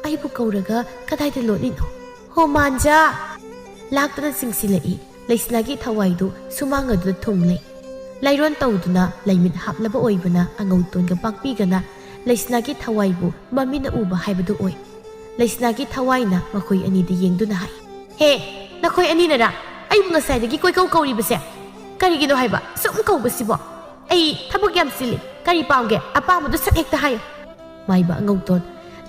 ꯑꯩꯕꯨ ꯀꯧꯔꯒ ꯀꯗꯥꯏꯗ ꯂꯣꯠꯂꯤꯅꯣ ꯍꯣ ꯃꯥꯟꯖ ꯂꯥꯛꯇꯨꯅ ꯆꯤꯡꯁꯤꯜꯂꯛꯏ ꯂꯩꯁꯅꯥꯒꯤ ꯊꯋꯥꯏꯗꯨ ꯁꯨꯃꯥꯡ ꯑꯗꯨꯗ ꯊꯨꯡꯂꯩ ꯂꯩꯔꯣꯟ ꯇꯧꯗꯨꯅ ꯂꯩꯃꯤꯠ ꯍꯥꯞꯂꯕ ꯑꯣꯏꯕꯅ ꯑꯉꯧꯇꯣꯟꯒ ꯄꯥꯛꯄꯤꯒꯅ ꯂꯩꯁꯅꯥꯒꯤ ꯊꯋꯥꯏꯕꯨ ꯃꯃꯤꯠꯅ ꯎꯕ ꯍꯥꯏꯕꯗꯨ ꯑꯣꯏ ꯂꯩꯁꯅꯥꯒꯤ ꯊꯋꯥꯏꯅ ꯃꯈꯣꯏ ꯑꯅꯤꯗ ꯌꯦꯡꯗꯨꯅ ꯍꯥꯏ ꯍꯦ ꯅꯈꯣꯏ ꯑꯅꯤꯅꯔꯥ ꯑꯩꯕꯨ ꯉꯁꯥꯏꯗꯒꯤ ꯀꯣꯏꯀꯧ ꯀꯧꯔꯤꯕꯁꯦ ꯀꯔꯤꯒꯤꯅꯣ ꯍꯥꯏꯕ ꯁꯨꯝ ꯀꯧꯕꯁꯤꯕꯣ ꯑꯩ ꯊꯕꯛ ꯌꯥꯝ ꯆꯤꯜꯂꯤ ꯀꯔꯤ ꯄꯥꯝꯒꯦ ꯑꯄꯥꯝꯕꯗꯨ ꯁꯠ ꯍꯦꯛꯇ ꯍꯥꯏꯌꯨ ꯃꯥꯏꯕ ꯑꯉꯧꯇꯣꯟ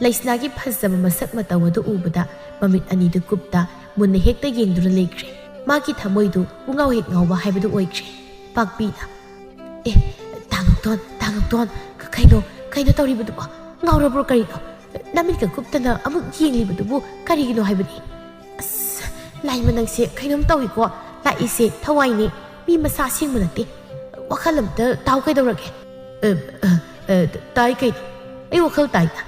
ꯂꯩꯁꯅꯥꯒꯤ ꯐꯖꯕ ꯃꯁꯛ ꯃꯇꯧ ꯑꯗꯨ ꯎꯕꯗ ꯃꯃꯤꯠ ꯑꯅꯤꯗꯨ ꯀꯨꯞꯇ ꯃꯨꯟꯅ ꯍꯦꯛꯇ ꯌꯦꯡꯗꯨꯅ ꯂꯩꯈ꯭ꯔꯦ ꯃꯥꯒꯤ ꯊꯃꯣꯏꯗꯨ ꯄꯨꯡꯉꯥꯎ ꯍꯦꯛ ꯉꯥꯎꯕ ꯍꯥꯏꯕꯗꯨ ꯑꯣꯏꯈ꯭ꯔꯦ ꯄꯥꯛꯄꯤꯅ ꯇꯥꯉꯛꯇꯣꯟ ꯀꯩꯅꯣ ꯇꯧꯔꯤꯕꯗꯨꯕꯣ ꯉꯥꯎꯔꯕ꯭ꯔꯣ ꯀꯔꯤꯅꯣ ꯅꯃꯤꯠꯀ ꯀꯨꯞꯇꯅ ꯑꯃꯨꯛ ꯌꯦꯡꯂꯤꯕꯗꯨꯕꯨ ꯀꯔꯤꯒꯤꯅꯣ ꯍꯥꯏꯕꯅꯤ ꯑꯁ ꯂꯥꯏꯃ ꯅꯪꯁꯦ ꯀꯩꯅꯣꯝ ꯇꯧꯏꯀꯣ ꯂꯥꯛꯏꯁꯦ ꯊꯋꯥꯏꯅꯤ ꯃꯤ ꯃꯁꯥ ꯑꯁꯦꯡꯕ ꯅꯠꯇꯦ ꯋꯥꯈꯜ ꯑꯝꯇ ꯇꯥꯎ ꯀꯩꯗꯧꯔꯒꯦ ꯇꯥꯏ ꯀꯩꯅꯣ ꯑꯩ ꯋꯥꯈꯜ ꯇꯥꯏꯗ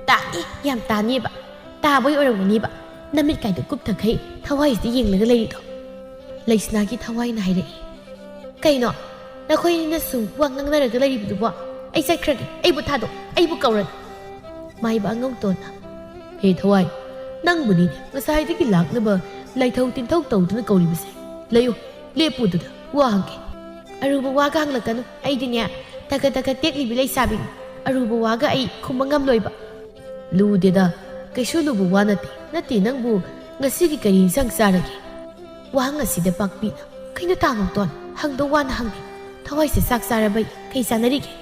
ꯇꯥꯅꯤ ꯌꯥꯝ ꯇꯥꯅꯤꯕ ꯇꯥꯕꯩ ꯑꯣꯏꯔꯝꯒꯅꯤꯕ नमित कायदो कुप्थखै थवाइसदि येंगलगा लेरिदो लैसनागी थवाइना हाइरई कइनो नखोइना सुम वा ngangnarगा लेरिबदुबो ai चखरगे ai bu thado ai bu कौरन माइबा अंगौतोना हे थवाइ नंगबुनि ngsaidagi laknaba laithau tinthau tawduna कौरिबसे लयो लेपुदुदा वा हंगे अरुबा वागा हंगलकनु आइदिने तका तका टेक्लिबि लैसाबिनि अरुबा वागा ai खुमंगम लोइबा लुदेदा कैसु लुबु वा नते नंगबु ngasi kari sang saragi wang asida pakpina kaina tangongton hangdo wan hangi thawai se sak sarabai kai sanari ge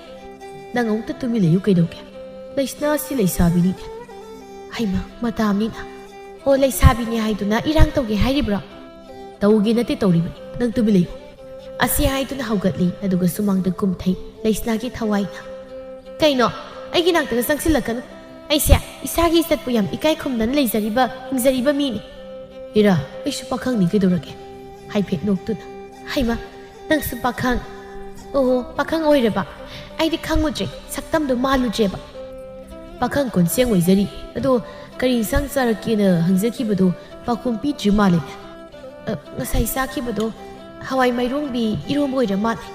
nangong ta tumi leyu kaidoke leisna si leisabini haima matamni na ho leisabini haiduna irang tawge hairibra tawge nate tawribani nang tumi leyu asi haiduna haugatli aduga sumangda kumthai leisna gi thawai na kaino aigi nangta sangsilakanu ऐसे इसागी सत्पु याम इकाई खुमदन लेजरिबा हिंजरिबा मीनी इरा ऐसु पाखंग नि केदोरगे हाइफेट नोक्तुना हाइमा नंसु पाखंग ओहो पाखंग ओइरबा आइदि खंगुजे सक्तम दो मालुजेबा पाखंग कोनसेंग ओइजरी अदो करी संग सारकीना हंजखिबदो पाखुम पि जुमाले ngасai साखिबदो हवाई माइरोंबी इरोम ओइरा माले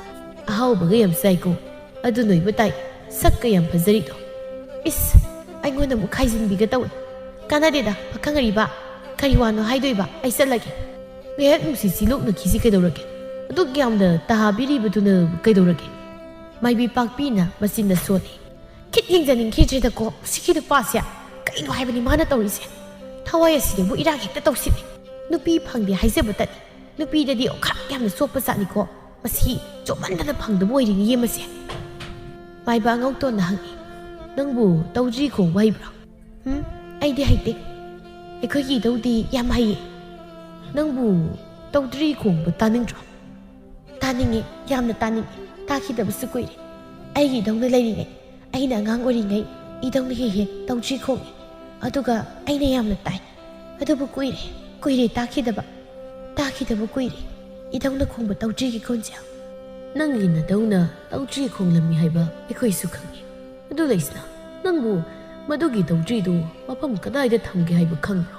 अहावबगा याम साइको अदु नोइबा ताइ सक्का याम फजरिदो इस अइगोंदा मु खाइजिनबिगा तौ कानादेदा पखंगरिबा करिवानो हाइदोइबा आई चलगे गेहक नुसि सिलोक नखिसि कैदौरगे अदु ग्यामदा ताहाबिरिबदुना कैदौरगे माइबी पाकपीना मसिनदा सोने खित यंगजनिंग खिजेदा को सिखिदु पास्या कइनो हाइबनि माना तौरिसे थवाइ असिदबु इराग हेक्ता तौसिने नुपी फंगदे हाइजबतनि नुपीददि ओखा यामना सोपा जानिको मसि चोमन्दना फंगदबु ओइरिनि येमसे माइबा ngauton hangi नंबु तौजी खोंग हाइब्रा आइदि हाइते एखोगी दौदी याम हाइये नंबु तौद्री खोंग तानिंद्रो तानिंगे यामना तानिंगे ताखिदबसु कुइरे आइगी दौना लैरिङै आइना अंगांग ओरिङै इदौना हे तौजी खोंगे अदुगा आइना यामना ताइ अदुबु कुइरे ताखिदबु कुइरे इदौना खोंग तौजीगी खोंजा नंगी नदौना तौजी खोंगलमी हाइबा एखोइसु खंगे अदु लैसना नंबु मदुगी तौजीदु मफम कदाइदा थमगे हाइबु खंग्रो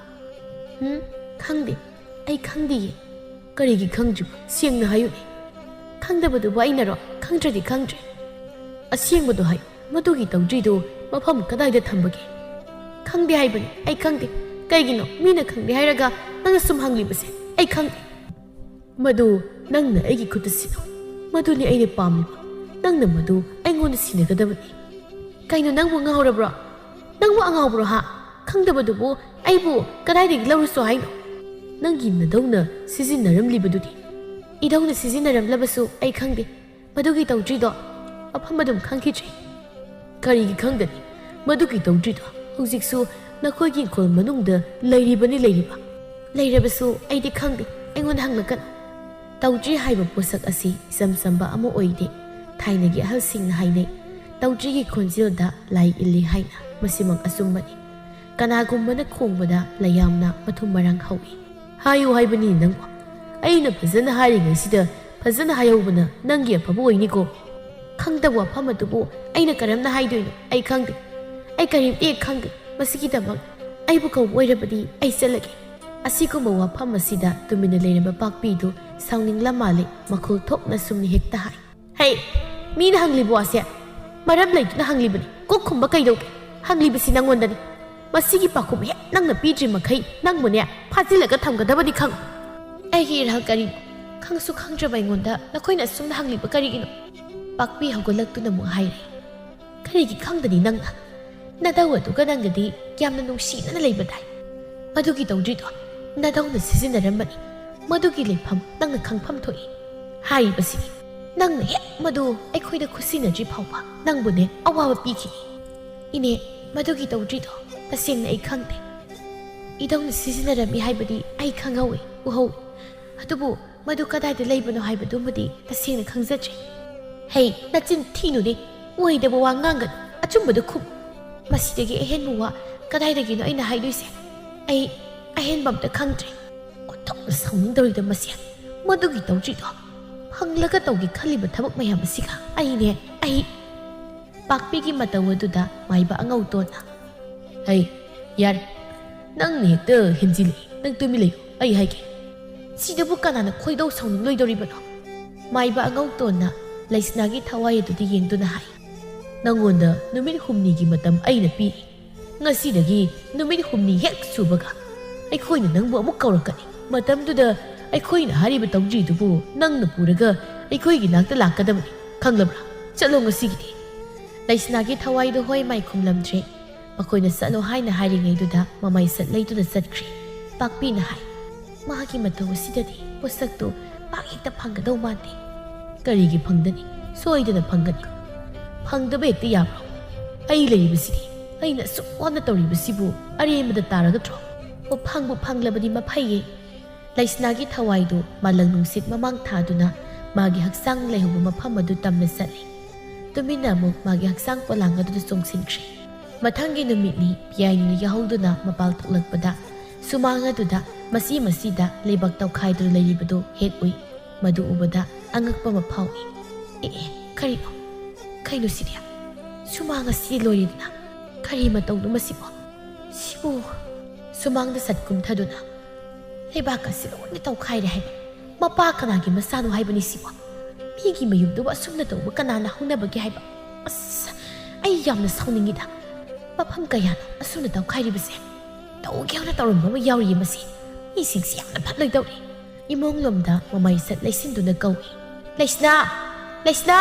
खंगदे आई खंगदिये करिगी खंगजु सिंगना हायुने खंगदबदु बाइनरो खंगद्रदि खंगद्रे असिंगबदु हाय मदुगी तौजीदु मफम कदाइदा थमबगे खंगदे हाइबनि आई खंगदे कइगिनो मीना खंगदे हाइरगा नंग सुम हंगलिबसे आई खंगदे मदु नंगना आइगी खुतसिनो मदुनि आइने पामलिबा नंगना मदु आइगोंदा सिनगदबनि कइनो नंगबु ngahorabro nangbu angawbro ha khangdabadubu aibu kadaidagi lawruso haino nangi nadongna sizinnaramlibadudi idongna sizinnaramlabasu ai khangde madugi tawjido afamadum khangkhichri karigi khangdani madugi tawjido hojiksu nakoigi khol manungda leiriba ꯂꯩꯔꯕꯁꯨ ꯑꯩꯗꯤ ꯈꯪꯗꯦ ꯑꯩꯉꯣꯟꯗ ꯍꯪꯂꯛꯀꯅꯨ ꯇꯧꯗ꯭ꯔꯤ ꯍꯥꯏꯕ ꯄꯣꯠꯁꯛ ꯑꯁꯤ ꯏꯆꯝ ꯆꯝꯕ ꯑꯃ ꯑꯣꯏꯗꯦ ꯊꯥꯏꯅꯒꯤ ꯑꯍꯜꯁꯤꯡꯅ ꯍꯥꯏꯅꯩ ꯇꯧꯗ꯭ꯔꯤꯒꯤ ꯈꯣꯟꯖꯦꯜꯗ ꯂꯥꯏ ꯏꯜꯂꯤ ꯍꯥꯏꯅ ꯃꯁꯤꯃꯛ ꯑꯆꯨꯝꯕꯅꯤ ꯀꯅꯥꯒꯨꯝꯕꯅ ꯈꯣꯡꯕꯗ ꯂꯩꯌꯥꯝꯅ ꯃꯊꯨꯝ ꯃꯔꯥꯡ ꯍꯧꯏ ꯍꯥꯏꯌꯨ ꯍꯥꯏꯕꯅꯤ ꯅꯪꯕꯨ ꯑꯩꯅ ꯐꯖꯅ ꯍꯥꯏꯔꯤꯉꯩꯁꯤꯗ ꯐꯖꯅ ꯍꯥꯏꯍꯧꯕꯅ ꯅꯪꯒꯤ ꯑꯐꯕ ꯑꯣꯏꯅꯤꯀꯣ ꯈꯪꯗꯕ ꯋꯥꯐꯝ ꯑꯗꯨꯕꯨ ꯑꯩꯅ ꯀꯔꯝꯅ ꯍꯥꯏꯗꯣꯏꯅꯣ ꯑꯩ ꯈꯪꯗꯦ ꯑꯩ ꯀꯔꯤꯝꯇ ꯈꯪꯗꯦ ꯃꯁꯤꯒꯤꯗꯃꯛ ꯑꯩꯕꯨ ꯀꯧꯕ ꯑꯣꯏꯔꯕꯗꯤ ꯑꯩ ꯆꯠꯂꯒꯦ ꯑꯁꯤꯒꯨꯝꯕ ꯋꯥꯐꯝ ꯑꯁꯤꯗ ꯇꯨꯃꯤꯟꯅ ꯂꯩꯔꯝꯕ ꯄꯥꯛꯄꯤꯗꯨ ꯁꯥꯎꯅꯤꯡꯂ ꯃꯥꯜꯂꯦ ꯃꯈꯣꯜ ꯊꯣꯛꯅ ꯁꯨꯝꯅ ꯍꯦꯛꯇ ꯍꯥꯏ ꯍꯩ ꯃꯤꯅ ꯍꯪꯂꯤꯕ ꯋꯥꯁꯦ ꯃꯔꯝ ꯂꯩꯇꯨꯅ ꯍꯪꯂꯤꯕꯅꯤ ꯀꯣꯛ ꯈꯨꯝꯕ ꯀꯩꯗꯧꯒꯦ ꯍꯪꯂꯤꯕꯁꯤ ꯅꯪꯉꯣꯟꯗꯅꯤ ꯃꯁꯤꯒꯤ ꯄꯥꯎꯈꯨꯝ ꯍꯦꯛ ꯅꯪꯅ ꯄꯤꯗ꯭ꯔꯤ ꯃꯈꯩ ꯅꯪꯕꯨꯅꯦ ꯐꯥꯖꯤꯜꯂꯒ ꯊꯝꯒꯗꯕꯅꯤ ꯈꯪꯉꯨ ꯑꯩꯒꯤ ꯏꯔꯥꯜ ꯀꯔꯤꯅꯣ ꯈꯪꯁꯨ ꯈꯪꯗ꯭ꯔꯕ ꯑꯩꯉꯣꯟꯗ ꯅꯈꯣꯏꯅ ꯑꯁꯨꯝꯅ ꯍꯪꯂꯤꯕ ꯀꯔꯤꯒꯤꯅꯣ ꯄꯥꯛꯄꯤ ꯍꯧꯒꯠꯂꯛꯇꯨꯅ ꯑꯃꯨꯛ ꯍꯥꯏꯔꯦ ꯀꯔꯤꯒꯤ ꯈꯪꯗꯅꯤ ꯅꯪꯅ ꯅꯗꯧ ꯑꯗꯨꯒ ꯅꯪꯒꯗꯤ ꯌꯥꯝꯅ ꯅꯨꯡꯁꯤꯅꯅ ꯂꯩꯕ ꯇꯥꯏ ꯃꯗꯨꯒꯤ ꯇꯧꯗ꯭ꯔꯤꯗꯣ ꯅꯗꯧꯅ ꯁꯤꯖꯤꯟꯅꯔꯝꯕꯅꯤ ꯃꯗꯨꯒꯤ ꯂꯩꯐꯝ ꯅꯪꯅ ꯈꯪꯐꯝ ꯊꯣꯛꯏ ꯍꯥꯏꯔꯤꯕꯁꯤꯅꯤ ꯅꯪꯅ ꯍꯦꯛ ꯃꯗꯨ ꯑꯩꯈꯣꯏꯗ ꯈꯨꯠꯁꯤꯟꯅꯗ꯭ꯔꯤ ꯐꯥꯎꯕ ꯅꯪꯕꯨꯅꯦ ꯑꯋꯥꯕ ꯄꯤꯈꯤꯅꯤ ꯏꯅꯦ ꯃꯗꯨꯒꯤ ꯇꯧꯗ꯭ꯔꯤꯗꯣ ꯇꯁꯦꯡꯅ ꯑꯩ ꯈꯪꯗꯦ ꯏꯗꯧꯅ ꯁꯤꯖꯤꯟꯅꯔꯝꯃꯤ ꯍꯥꯏꯕꯗꯤ ꯑꯩ ꯈꯪꯍꯧꯏ ꯎꯍꯧꯏ ꯑꯗꯨꯕꯨ ꯃꯗꯨ ꯀꯗꯥꯏꯗ ꯂꯩꯕꯅꯣ ꯍꯥꯏꯕꯗꯨꯃꯗꯤ ꯇꯁꯦꯡꯅ ꯈꯪꯖꯗ꯭ꯔꯦ ꯍꯩ ꯅꯆꯤꯟ ꯊꯤꯅꯨꯅꯦ ꯑꯣꯏꯗꯕ ꯋꯥ ꯉꯥꯡꯒꯅꯨ ꯑꯆꯨꯝꯕꯗꯨ ꯈꯨꯝ ꯃꯁꯤꯗꯒꯤ ꯑꯍꯦꯟꯕ ꯋꯥ ꯀꯗꯥꯏꯗꯒꯤꯅꯣ ꯑꯩꯅ ꯍꯥꯏꯗꯣꯏꯁꯦ ꯑꯩ ꯑꯍꯦꯟꯕ ꯑꯝꯇ ꯈꯪꯗ꯭ꯔꯦ ꯑꯣꯟꯊꯣꯛꯅ ꯁꯥꯎꯅꯤꯡꯗꯧꯔꯤꯗ ꯃꯁꯤ ꯃꯗꯨꯒꯤ ꯇꯧꯗ꯭ꯔꯤꯗꯣ ꯐꯪꯂꯒ ꯇꯧꯒꯦ ꯈꯜꯂꯤꯕ ꯊꯕꯛ ꯃꯌꯥꯝ ꯑꯁꯤꯒ ꯑꯩꯅꯦ ꯑꯩ ꯄꯥꯛꯄꯤꯒꯤ ꯃꯇꯧ ꯑꯗꯨꯗ ꯃꯥꯏꯕ ꯑꯉꯧꯇꯣꯟꯅ ꯍꯩ ꯌꯥꯔꯦ ꯅꯪꯅ ꯍꯦꯛꯇ ꯍꯦꯟꯖꯤꯜꯂꯤ ꯅꯪ ꯇꯨꯃꯤꯟ ꯂꯩꯌꯨ ꯑꯩ ꯍꯥꯏꯒꯦ ꯁꯤꯗꯕꯨ ꯀꯅꯥꯅ ꯈꯣꯏꯗꯧ ꯁꯥꯎꯅꯤꯡꯂꯣꯏꯗꯧꯔꯤꯕꯅꯣ ꯃꯥꯏꯕ ꯑꯉꯧꯇꯣꯟꯅ ꯂꯩꯁꯅꯥꯒꯤ ꯊꯋꯥꯏ ꯑꯗꯨꯗ ꯌꯦꯡꯗꯨꯅ ꯍꯥꯏ ꯅꯪꯉꯣꯟꯗ ꯅꯨꯃꯤꯠ ꯍꯨꯝꯅꯤꯒꯤ ꯃꯇꯝ ꯑꯩꯅ ꯄꯤꯔꯤ ꯉꯁꯤꯗꯒꯤ ꯅꯨꯃꯤꯠ ꯍꯨꯝꯅꯤ ꯍꯦꯛ ꯁꯨꯕꯒ ꯑꯩꯈꯣꯏꯅ ꯅꯪꯕꯨ ꯑꯃꯨꯛ ꯀꯧꯔꯛꯀꯅꯤ ꯃꯇꯝꯗꯨꯗ ꯑꯩꯈꯣꯏꯅ ꯍꯥꯏꯔꯤꯕ ꯇꯧꯗ꯭ꯔꯤꯗꯨꯕꯨ ꯅꯪꯅ ꯄꯨꯔꯒ ꯑꯩꯈꯣꯏꯒꯤ ꯅꯥꯛꯇ ꯂꯥꯛꯀꯗꯕꯅꯤ ꯈꯪꯂꯕ꯭ꯔꯥ ꯆꯠꯂꯣ ꯉꯁꯤꯒꯤꯗꯤ ꯂꯩꯁꯅꯥꯒꯤ ꯊꯋꯥꯏꯗꯨ ꯍꯣꯏ ꯃꯥꯏ ꯈꯨꯝꯂꯝꯗ꯭ꯔꯦ ꯃꯈꯣꯏꯅ ꯆꯠꯂꯣ ꯍꯥꯏꯅ ꯍꯥꯏꯔꯤꯉꯩꯗꯨꯗ ꯃꯃꯥꯏ ꯁꯠ ꯂꯩꯗꯨꯅ ꯆꯠꯈ꯭ꯔꯦ ꯄꯥꯛꯄꯤꯅ ꯍꯥꯏ ꯃꯍꯥꯛꯀꯤ ꯃꯇꯧ ꯑꯁꯤꯗꯗꯤ ꯄꯣꯠꯁꯛꯇꯨ ꯄꯥꯛ ꯍꯦꯛꯇ ꯐꯪꯒꯗꯧ ꯃꯥꯟꯗꯦ ꯀꯔꯤꯒꯤ ꯐꯪꯗꯅꯤ ꯁꯣꯏꯗꯅ ꯐꯪꯒꯅꯤ ꯐꯪꯗꯕ ꯍꯦꯛꯇ ꯌꯥꯕ꯭ꯔꯣ ꯑꯩ ꯂꯩꯔꯤꯕꯁꯤꯗꯤ ꯑꯩꯅ ꯑꯁꯨꯛ ꯋꯥꯅ ꯇꯧꯔꯤꯕꯁꯤꯕꯨ ꯑꯔꯦꯝꯕꯗ ꯇꯥꯔꯒꯗ꯭ꯔꯣ ꯑꯣ ꯐꯪꯕꯨ ꯐꯪꯂꯕꯗꯤ ꯃꯐꯩꯌꯦ ꯂꯩꯁꯅꯥꯒꯤ ꯊꯋꯥꯏꯗꯨ ꯃꯥꯂꯪ ꯅꯨꯡꯁꯤꯠ ꯃꯃꯥꯡ ꯊꯥꯗꯨꯅ ꯃꯥꯒꯤ ꯍꯛꯆꯥꯡ ꯂꯩꯍꯧꯕ ꯃꯐꯝ ꯑꯗꯨ ꯇꯝꯅ ꯆꯠꯂꯤ ꯇꯨꯃꯤꯟꯅ ꯑꯃꯨꯛ ꯃꯥꯒꯤ ꯍꯛꯆꯥꯡ ꯄꯣꯂꯥꯡ ꯑꯗꯨꯗ ꯆꯣꯡꯁꯤꯟꯈ꯭ꯔꯦ ꯃꯊꯪꯒꯤ ꯅꯨꯃꯤꯠꯅꯤ ꯄꯤꯌꯥꯏꯅꯨꯅ ꯌꯥꯍꯧꯗꯨꯅ ꯃꯄꯥꯜ ꯊꯣꯛꯂꯛꯄꯗ ꯁꯨꯃꯥꯡ ꯑꯗꯨꯗ ꯃꯁꯤꯗ ꯂꯩꯕꯥꯛ ꯇꯧꯈꯥꯏꯗꯨꯅ ꯂꯩꯔꯤꯕꯗꯨ ꯍꯦꯛ ꯎꯏ ꯃꯗꯨ ꯎꯕꯗ ꯑꯉꯛꯄ ꯑꯃ ꯐꯥꯎꯏ ꯀꯔꯤꯅꯣ ꯀꯩꯅꯣ ꯁꯤꯗꯤ ꯁꯨꯃꯥꯡ ꯑꯁꯤ ꯂꯣꯏꯔꯦꯗꯅ ꯀꯔꯤ ꯃꯇꯧꯅꯣ ꯃꯁꯤꯕꯨ ꯁꯤꯕꯨ ꯁꯨꯃꯥꯡꯗ ꯁꯠ ꯀꯨꯝꯊꯗꯨꯅ ꯂꯩꯕꯥꯛ ꯑꯁꯤ ꯂꯣꯏꯅ ꯇꯧꯈꯥꯏꯔꯦ ꯍꯥꯏꯕ ꯃꯄꯥ ꯀꯅꯥꯒꯤ ꯃꯆꯥꯅꯣ ꯍꯥꯏꯕꯅꯤ ꯁꯤꯕꯨ ꯃꯤꯒꯤ ꯃꯌꯨꯝꯗꯨꯕꯨ ꯑꯁꯨꯝꯅ ꯇꯧꯕ ꯀꯅꯥꯅ ꯍꯧꯅꯕꯒꯦ ꯍꯥꯏꯕ ꯑꯁ ꯑꯩ ꯌꯥꯝꯅ ꯁꯥꯎꯅꯤꯡꯉꯤꯗ ꯃꯐꯝ ꯀꯌꯥꯅꯣ ꯑꯁꯨꯝꯅ ꯇꯧꯈꯥꯏꯔꯤꯕꯁꯦ ꯇꯧꯒꯦꯅ ꯇꯧꯔꯝꯕ ꯑꯃ ꯌꯥꯎꯔꯤꯌꯦ ꯃꯁꯤ ꯃꯤꯁꯤꯡꯁꯤ ꯌꯥꯝꯅ ꯐꯠꯂꯣꯏꯗꯧꯔꯤ ꯏꯃꯨꯡꯂꯣꯝꯗ ꯃꯃꯥꯏ ꯁꯠ ꯂꯩꯁꯤꯟꯗꯨꯅ ꯀꯧꯏ ꯂꯩꯁꯅꯥ ꯂꯩꯁꯅꯥ